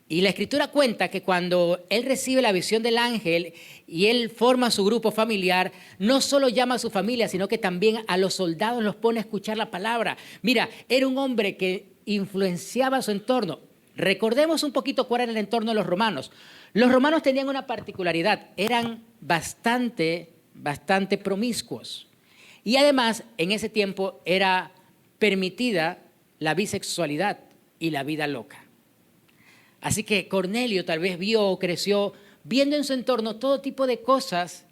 Y la Escritura cuenta que cuando él recibe la visión del ángel y él forma su grupo familiar, no solo llama a su familia, sino que también a los soldados los pone a escuchar la palabra. Mira, era un hombre que influenciaba su entorno. Recordemos un poquito cuál era el entorno de los romanos. Los romanos tenían una particularidad, eran bastante promiscuos. Y además, en ese tiempo era permitida la bisexualidad y la vida loca. Así que Cornelio tal vez vio o creció viendo en su entorno todo tipo de cosas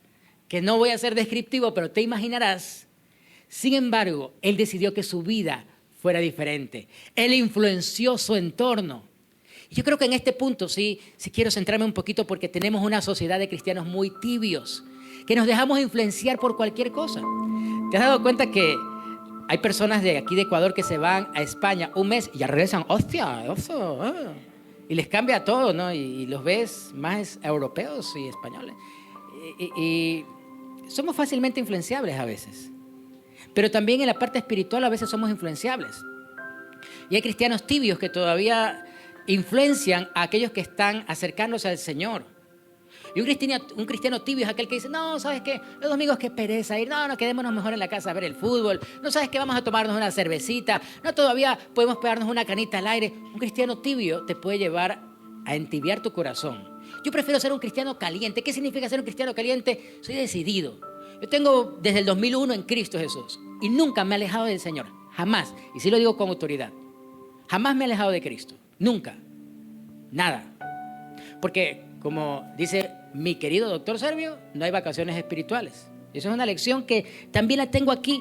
que no voy a ser descriptivo, pero te imaginarás. Sin embargo, él decidió que su vida fuera diferente. Él influenció su entorno. Yo creo que en este punto sí quiero centrarme un poquito porque tenemos una sociedad de cristianos muy tibios, que nos dejamos influenciar por cualquier cosa. ¿Te has dado cuenta que hay personas de aquí de Ecuador que se van a España un mes y ya regresan? ¡Hostia! Y les cambia todo, ¿no? Y los ves más europeos y españoles. Y somos fácilmente influenciables a veces. Pero también en la parte espiritual a veces somos influenciables. Y hay cristianos tibios que todavía influencian a aquellos que están acercándose al Señor. Y un cristiano tibio es aquel que dice, no, ¿sabes qué? Los domingos qué pereza ir, no, quedémonos mejor en la casa a ver el fútbol, no, ¿sabes qué? Vamos a tomarnos una cervecita, no, todavía podemos pegarnos una canita al aire. Un cristiano tibio te puede llevar a entibiar tu corazón. Yo prefiero ser un cristiano caliente. ¿Qué significa ser un cristiano caliente? Soy decidido. Yo tengo desde el 2001 en Cristo Jesús y nunca me he alejado del Señor, jamás, y sí lo digo con autoridad, jamás me he alejado de Cristo, nunca, nada, porque como dice mi querido doctor Servio, no hay vacaciones espirituales. Eso es una lección que también la tengo aquí.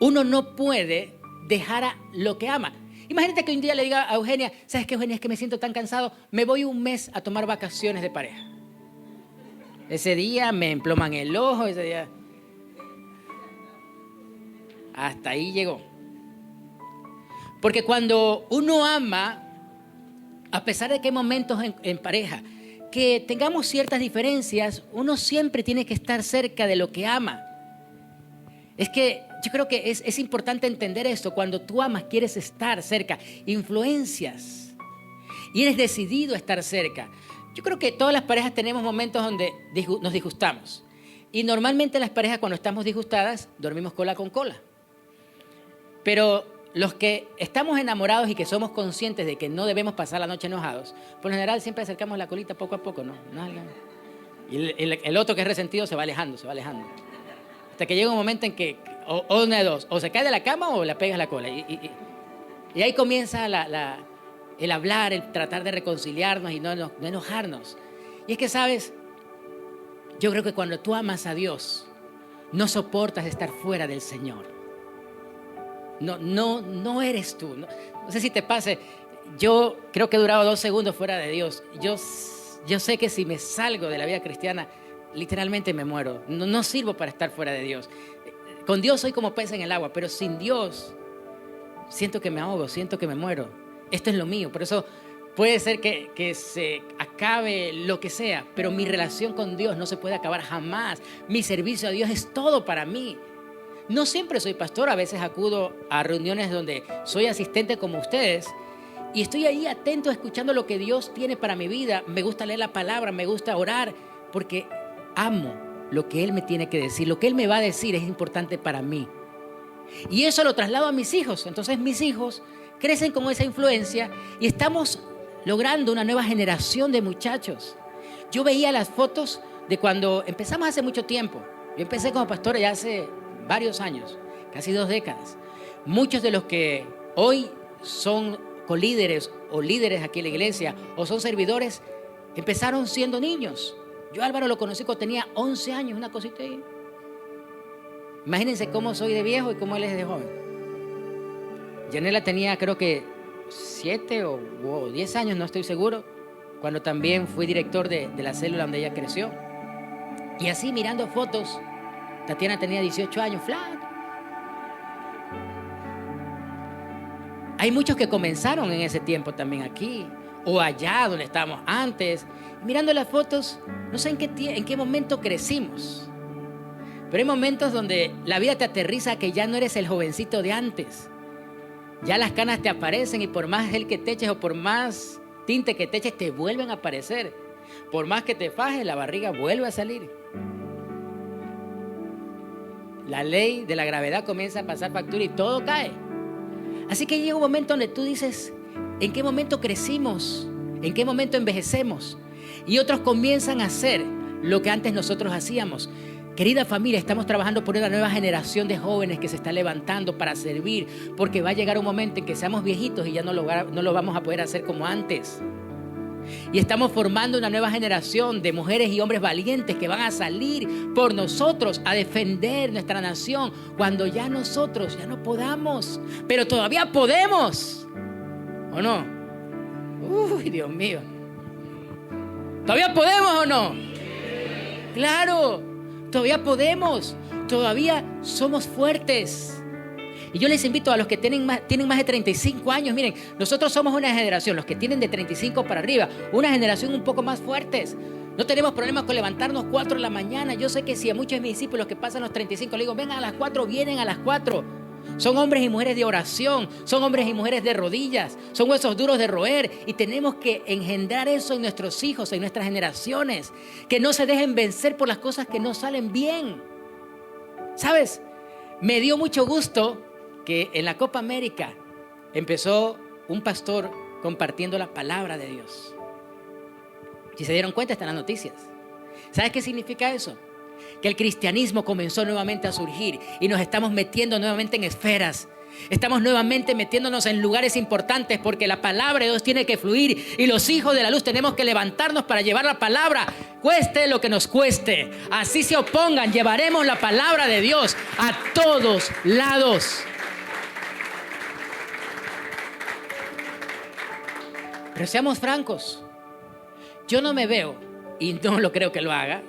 Uno no puede dejar a lo que ama. Imagínate que un día le diga a Eugenia, ¿sabes qué, Eugenia? Es que me siento tan cansado, me voy un mes a tomar vacaciones de pareja. Ese día me emploman el ojo, ese día... Hasta ahí llegó. Porque cuando uno ama, a pesar de que hay momentos en pareja, que tengamos ciertas diferencias, uno siempre tiene que estar cerca de lo que ama. Es que yo creo que es importante entender esto. Cuando tú amas, quieres estar cerca, influencias y eres decidido a estar cerca. Yo creo que todas las parejas tenemos momentos donde nos disgustamos. Y normalmente las parejas, cuando estamos disgustadas, dormimos cola con cola. Pero los que estamos enamorados y que somos conscientes de que no debemos pasar la noche enojados, por lo general siempre acercamos la colita poco a poco, ¿no? Y el otro que es resentido se va alejando. Hasta que llega un momento en que, o una de dos, o se cae de la cama o la pegas la cola. Y ahí comienza el hablar, el tratar de reconciliarnos y no enojarnos. Y es que, ¿sabes? Yo creo que cuando tú amas a Dios, no soportas estar fuera del Señor. No eres tú. No sé si te pase. Yo creo que he durado 2 segundos fuera de Dios. Yo sé que si me salgo de la vida cristiana, literalmente me muero. No sirvo para estar fuera de Dios. Con Dios soy como pez en el agua, pero sin Dios siento que me ahogo, siento que me muero. Esto es lo mío. Por eso puede ser que se acabe lo que sea, pero mi relación con Dios no se puede acabar jamás. Mi servicio a Dios es todo para mí. No siempre soy pastor, a veces acudo a reuniones donde soy asistente como ustedes y estoy ahí atento escuchando lo que Dios tiene para mi vida. Me gusta leer la palabra, me gusta orar porque amo lo que Él me tiene que decir. Lo que Él me va a decir es importante para mí. Y eso lo traslado a mis hijos. Entonces mis hijos crecen con esa influencia y estamos logrando una nueva generación de muchachos. Yo veía las fotos de cuando empezamos hace mucho tiempo. Yo empecé como pastor ya hace varios años, casi 2 décadas. Muchos de los que hoy son colíderes o líderes aquí en la iglesia o son servidores, empezaron siendo niños. Yo a Álvaro lo conocí cuando tenía 11 años, una cosita ahí. Imagínense cómo soy de viejo y cómo él es de joven. Yanela tenía creo que 7 o 10 años, no estoy seguro, cuando también fui director de la célula donde ella creció. Y así mirando fotos, Tatiana tenía 18 años, flat. Hay muchos que comenzaron en ese tiempo también aquí, o allá donde estábamos antes. Mirando las fotos, no sé en qué momento crecimos. Pero hay momentos donde la vida te aterriza que ya no eres el jovencito de antes. Ya las canas te aparecen y por más gel que te eches o por más tinte que te eches, te vuelven a aparecer. Por más que te fajes, la barriga vuelve a salir. La ley de la gravedad comienza a pasar factura y todo cae. Así que llega un momento donde tú dices, ¿en qué momento crecimos? ¿En qué momento envejecemos? Y otros comienzan a hacer lo que antes nosotros hacíamos. Querida familia, estamos trabajando por una nueva generación de jóvenes que se está levantando para servir, porque va a llegar un momento en que seamos viejitos y ya no lo vamos a poder hacer como antes. Y estamos formando una nueva generación de mujeres y hombres valientes que van a salir por nosotros a defender nuestra nación cuando ya nosotros ya no podamos, pero todavía podemos, ¿o no? Uy, Dios mío. ¿Todavía podemos o no? Claro. Todavía podemos, todavía somos fuertes. Y yo les invito a los que tienen más de 35 años, miren, nosotros somos una generación, los que tienen de 35 para arriba, una generación un poco más fuertes. No tenemos problemas con levantarnos 4 de la mañana. Yo sé que si a muchos de mis discípulos que pasan los 35 le digo, vengan a las 4, vienen a las 4. Son hombres y mujeres de oración, son hombres y mujeres de rodillas, son huesos duros de roer y tenemos que engendrar eso en nuestros hijos, en nuestras generaciones, que no se dejen vencer por las cosas que no salen bien. ¿Sabes? Me dio mucho gusto que en la Copa América empezó un pastor compartiendo la palabra de Dios. Si se dieron cuenta, están las noticias. ¿Sabes qué significa eso? Que el cristianismo comenzó nuevamente a surgir y nos estamos metiendo nuevamente en esferas. Estamos nuevamente metiéndonos en lugares importantes porque la palabra de Dios tiene que fluir y los hijos de la luz tenemos que levantarnos para llevar la palabra, cueste lo que nos cueste. Así se opongan, llevaremos la palabra de Dios a todos lados. Pero seamos francos, yo no me veo, y no lo creo que lo haga,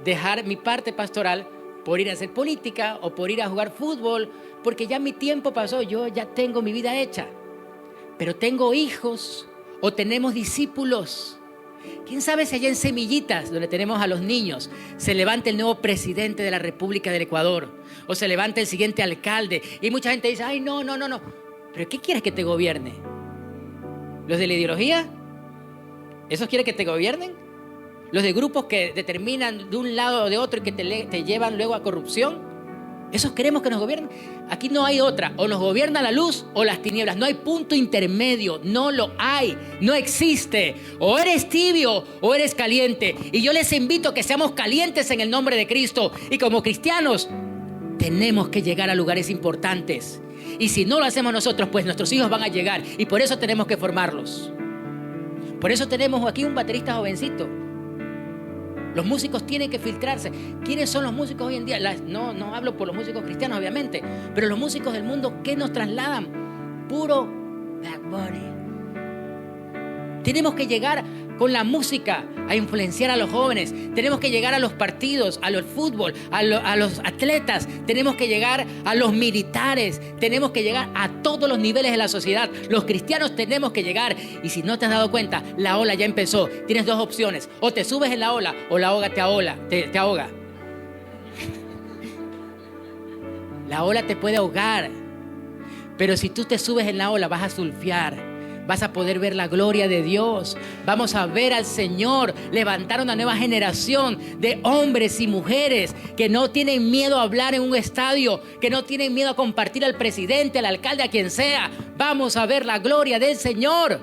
dejar mi parte pastoral por ir a hacer política o por ir a jugar fútbol, porque ya mi tiempo pasó, yo ya tengo mi vida hecha. Pero tengo hijos o tenemos discípulos. ¿Quién sabe si allá en Semillitas, donde tenemos a los niños, se levante el nuevo presidente de la República del Ecuador o se levante el siguiente alcalde? Y mucha gente dice, ay, no. ¿Pero qué quieres que te gobierne? ¿Los de la ideología? ¿Esos quieren que te gobiernen? ¿Los de grupos que determinan de un lado o de otro y que te llevan luego a corrupción? ¿Esos queremos que nos gobiernen? Aquí no hay otra. O nos gobierna la luz o las tinieblas. No hay punto intermedio. No lo hay. No existe. O eres tibio o eres caliente. Y yo les invito a que seamos calientes en el nombre de Cristo. Y como cristianos tenemos que llegar a lugares importantes. Y si no lo hacemos nosotros, pues nuestros hijos van a llegar. Y por eso tenemos que formarlos. Por eso tenemos aquí un baterista jovencito. Los músicos tienen que filtrarse. ¿Quiénes son los músicos hoy en día? No hablo por los músicos cristianos, obviamente, pero los músicos del mundo, ¿qué nos trasladan? Puro Bad Bunny. Tenemos que llegar con la música a influenciar a los jóvenes. Tenemos que llegar a los partidos, a los fútbol, a los atletas. Tenemos que llegar a los militares. Tenemos que llegar a todos los niveles de la sociedad. Los cristianos tenemos que llegar. Y si no te has dado cuenta, la ola ya empezó. Tienes dos opciones. O te subes en la ola o la ola te ahoga. La ola te puede ahogar. Pero si tú te subes en la ola, vas a surfear. Vas a poder ver la gloria de Dios. Vamos a ver al Señor levantar una nueva generación de hombres y mujeres que no tienen miedo a hablar en un estadio, que no tienen miedo a compartir al presidente, al alcalde, a quien sea. Vamos a ver la gloria del Señor.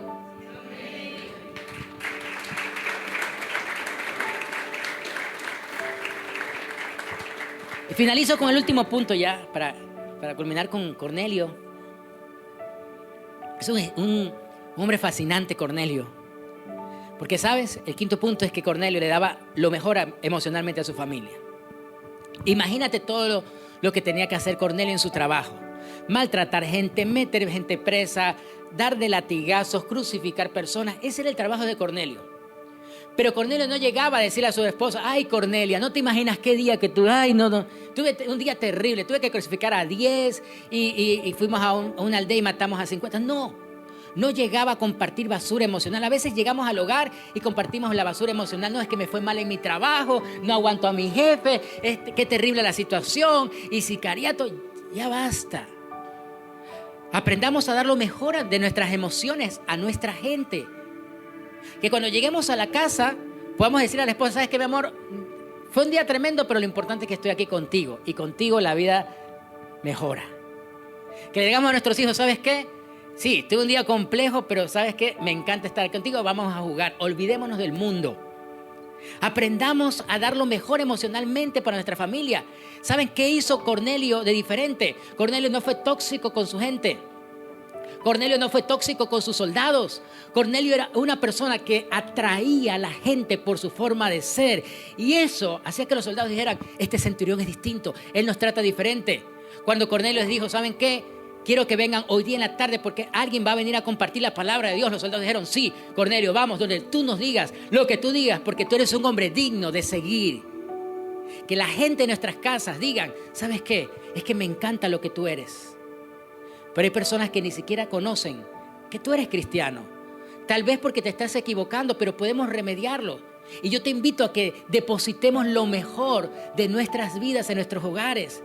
Y finalizo con el último punto ya para culminar con Cornelio. Es un hombre fascinante, Cornelio, Porque, ¿sabes? El quinto punto es que Cornelio le daba lo mejor emocionalmente a su familia. Imagínate todo lo que tenía que hacer Cornelio en su trabajo. Maltratar gente, meter gente presa, dar de latigazos, crucificar personas. Ese era el trabajo de Cornelio. Pero Cornelio no llegaba a decirle a su esposa: ay, Cornelia, no te imaginas qué día que tuve. Ay, no. Tuve un día terrible, tuve que crucificar a 10 y fuimos a una aldea y matamos a 50. No llegaba a compartir basura emocional. A veces llegamos al hogar y compartimos la basura emocional. No, es que me fue mal en mi trabajo, no aguanto a mi jefe, qué terrible la situación y sicariato. Ya basta. Aprendamos a dar lo mejor de nuestras emociones a nuestra gente. Que cuando lleguemos a la casa podamos decir a la esposa: ¿sabes qué, mi amor? Fue un día tremendo, pero lo importante es que estoy aquí contigo. Y contigo la vida mejora. Que le digamos a nuestros hijos: ¿sabes qué? Sí, tuve un día complejo, pero ¿sabes qué? Me encanta estar contigo, vamos a jugar. Olvidémonos del mundo. Aprendamos a dar lo mejor emocionalmente para nuestra familia. ¿Saben qué hizo Cornelio de diferente? Cornelio no fue tóxico con su gente. Cornelio no fue tóxico con sus soldados. Cornelio era una persona que atraía a la gente por su forma de ser. Y eso hacía que los soldados dijeran: este centurión es distinto, él nos trata diferente. Cuando Cornelio les dijo: ¿saben qué? Quiero que vengan hoy día en la tarde porque alguien va a venir a compartir la palabra de Dios. Los soldados dijeron: sí, Cornelio, vamos, donde tú nos digas, lo que tú digas, porque tú eres un hombre digno de seguir. Que la gente en nuestras casas digan: ¿sabes qué? Es que me encanta lo que tú eres. Pero hay personas que ni siquiera conocen que tú eres cristiano. Tal vez porque te estás equivocando, pero podemos remediarlo. Y yo te invito a que depositemos lo mejor de nuestras vidas en nuestros hogares.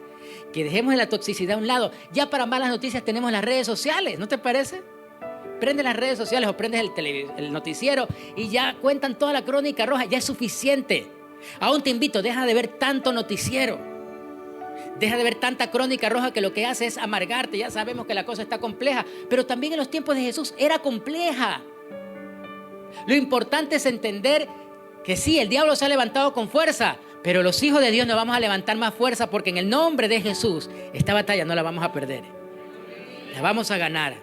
Que dejemos la toxicidad a un lado. Ya para malas noticias tenemos las redes sociales, ¿no te parece? Prende las redes sociales o prendes el noticiero y ya cuentan toda la crónica roja. Ya es suficiente. Aún te invito: deja de ver tanto noticiero. Deja de ver tanta crónica roja que lo que hace es amargarte. Ya sabemos que la cosa está compleja, pero también en los tiempos de Jesús era compleja. Lo importante es entender que sí, el diablo se ha levantado con fuerza, pero los hijos de Dios nos vamos a levantar más fuerza, porque en el nombre de Jesús esta batalla no la vamos a perder. La vamos a ganar.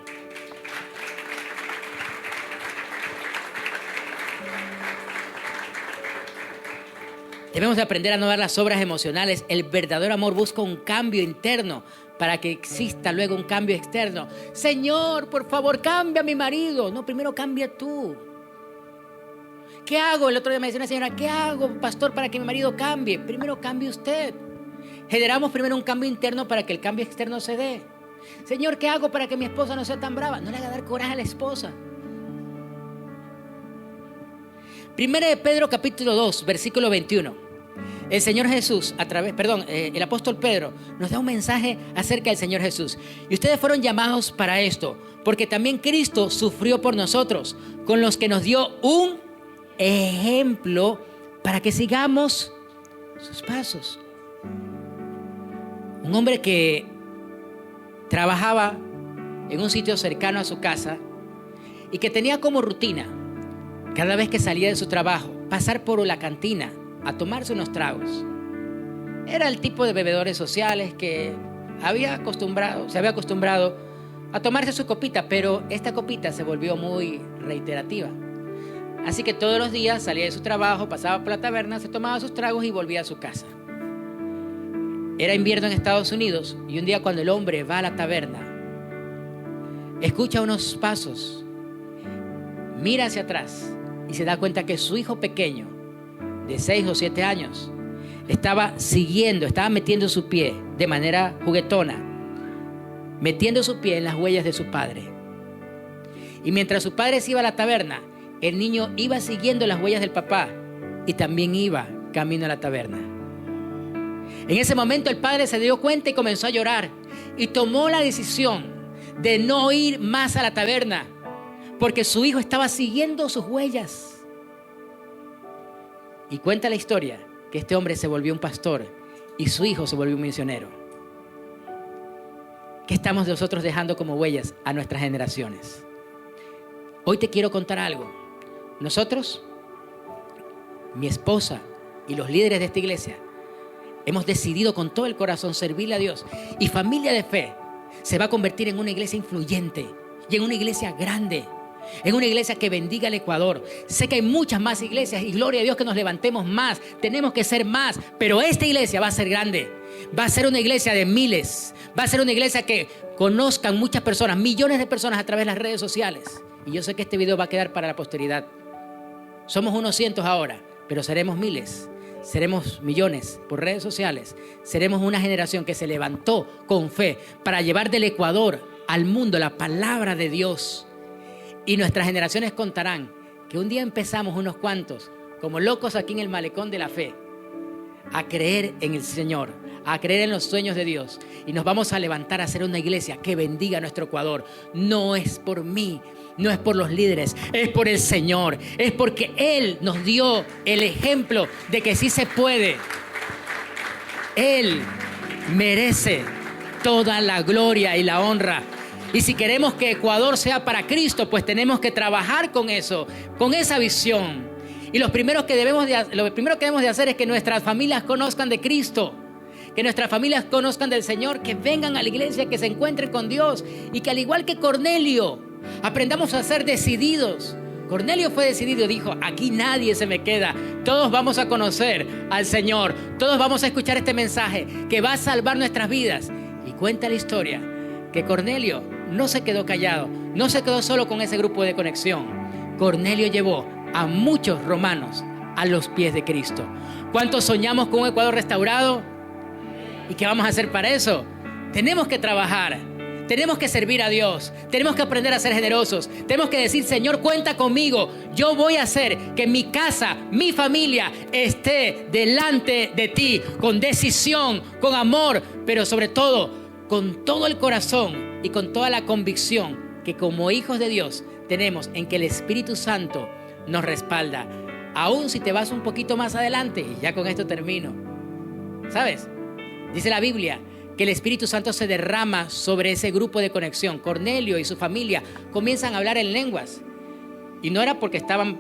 Debemos de aprender a no dar las obras emocionales. El verdadero amor busca un cambio interno para que exista luego un cambio externo. Señor, por favor, cambia a mi marido. No, primero cambia tú. ¿Qué hago? El otro día me decía una señora: ¿qué hago, pastor, para que mi marido cambie? Primero cambie usted. Generamos primero un cambio interno para que el cambio externo se dé. Señor, ¿qué hago para que mi esposa no sea tan brava? No le haga dar coraje a la esposa. Primera de Pedro capítulo 2, versículo 21. El Señor Jesús, el apóstol Pedro nos da un mensaje acerca del Señor Jesús. Y ustedes fueron llamados para esto, porque también Cristo sufrió por nosotros, con los que nos dio un ejemplo para que sigamos sus pasos. Un hombre que trabajaba en un sitio cercano a su casa y que tenía como rutina, cada vez que salía de su trabajo, pasar por la cantina a tomarse unos tragos. Era el tipo de bebedores sociales que se había acostumbrado a tomarse su copita, pero esta copita se volvió muy reiterativa. Así que todos los días salía de su trabajo, pasaba por la taberna, se tomaba sus tragos y volvía a su casa. Era invierno en Estados Unidos y un día, cuando el hombre va a la taberna, escucha unos pasos, mira hacia atrás y se da cuenta que su hijo pequeño, de 6 o 7 años, estaba metiendo su pie de manera juguetona, metiendo su pie en las huellas de su padre. Y mientras su padre se iba a la taberna, el niño iba siguiendo las huellas del papá y también iba camino a la taberna. En ese momento el padre se dio cuenta y comenzó a llorar y tomó la decisión de no ir más a la taberna, porque su hijo estaba siguiendo sus huellas. Y cuenta la historia que este hombre se volvió un pastor y su hijo se volvió un misionero. ¿Qué estamos nosotros dejando como huellas a nuestras generaciones? Hoy te quiero contar algo. Nosotros, mi esposa y los líderes de esta iglesia, hemos decidido con todo el corazón servirle a Dios. Y Familia de Fe se va a convertir en una iglesia influyente y en una iglesia grande. en una iglesia que bendiga el Ecuador. Sé que hay muchas más iglesias y gloria a Dios que nos levantemos más. Tenemos que ser más, pero esta iglesia va a ser grande. Va a ser una iglesia de miles. Va a ser una iglesia que conozcan muchas personas, millones de personas a través de las redes sociales. Y yo sé que este video va a quedar para la posteridad. Somos unos cientos ahora, pero seremos miles. Seremos millones por redes sociales. Seremos una generación que se levantó con fe para llevar del Ecuador al mundo la palabra de Dios. Y nuestras generaciones contarán que un día empezamos unos cuantos, como locos aquí en el malecón de la fe, a creer en el Señor, a creer en los sueños de Dios. Y nos vamos a levantar a ser una iglesia que bendiga a nuestro Ecuador. No es por mí, no es por los líderes, es por el Señor. Es porque Él nos dio el ejemplo de que sí se puede. Él merece toda la gloria y la honra. Y si queremos que Ecuador sea para Cristo, pues tenemos que trabajar con eso, con esa visión. Y lo primero que debemos de hacer es que nuestras familias conozcan de Cristo, que nuestras familias conozcan del Señor, que vengan a la iglesia, que se encuentren con Dios y que al igual que Cornelio, aprendamos a ser decididos. Cornelio fue decidido, dijo, aquí nadie se me queda, todos vamos a conocer al Señor, todos vamos a escuchar este mensaje que va a salvar nuestras vidas. Y cuenta la historia que Cornelio no se quedó callado, no se quedó solo con ese grupo de conexión. Cornelio llevó a muchos romanos a los pies de Cristo. ¿Cuántos soñamos con un Ecuador restaurado? ¿Y qué vamos a hacer para eso? Tenemos que trabajar, tenemos que servir a Dios, tenemos que aprender a ser generosos, tenemos que decir, Señor, cuenta conmigo, yo voy a hacer que mi casa, mi familia esté delante de ti, con decisión, con amor, pero sobre todo, con todo el corazón y con toda la convicción que como hijos de Dios tenemos en que el Espíritu Santo nos respalda. Aún si te vas un poquito más adelante, y ya con esto termino, ¿sabes? Dice la Biblia que el Espíritu Santo se derrama sobre ese grupo de conexión. Cornelio y su familia comienzan a hablar en lenguas. Y no era porque estaban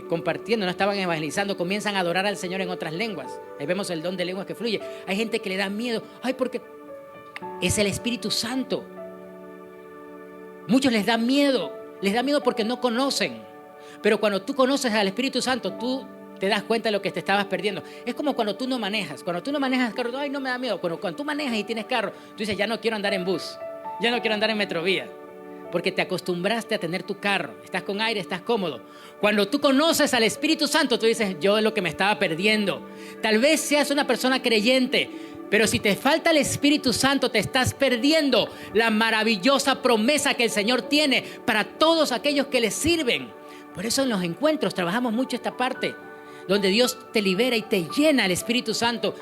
compartiendo, no estaban evangelizando, comienzan a adorar al Señor en otras lenguas. Ahí vemos el don de lenguas que fluye. Hay gente que le da miedo. Ay, porque es el Espíritu Santo. Muchos les da miedo porque no conocen. Pero cuando tú conoces al Espíritu Santo, tú te das cuenta de lo que te estabas perdiendo. Es como cuando tú no manejas. Cuando tú no manejas carro, ay, no me da miedo. Cuando tú manejas y tienes carro, tú dices, ya no quiero andar en bus, ya no quiero andar en metrovía. Porque te acostumbraste a tener tu carro. Estás con aire, estás cómodo. Cuando tú conoces al Espíritu Santo, tú dices, yo es lo que me estaba perdiendo. Tal vez seas una persona creyente, pero si te falta el Espíritu Santo, te estás perdiendo la maravillosa promesa que el Señor tiene para todos aquellos que le sirven. Por eso en los encuentros trabajamos mucho esta parte, donde Dios te libera y te llena el Espíritu Santo.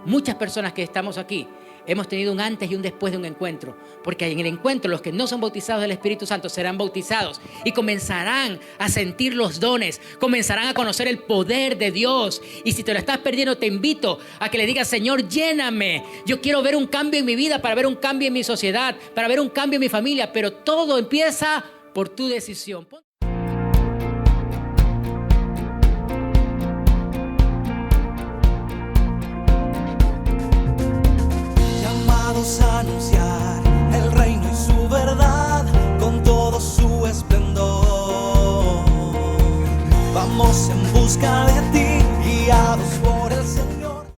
Muchas personas que estamos aquí hemos tenido un antes y un después de un encuentro, porque en el encuentro los que no son bautizados del Espíritu Santo serán bautizados y comenzarán a sentir los dones, comenzarán a conocer el poder de Dios. Y si te lo estás perdiendo, te invito a que le digas, Señor, lléname. Yo quiero ver un cambio en mi vida, para ver un cambio en mi sociedad, para ver un cambio en mi familia, pero todo empieza por tu decisión. A anunciar el reino y su verdad con todo su esplendor. Vamos en busca de ti, guiados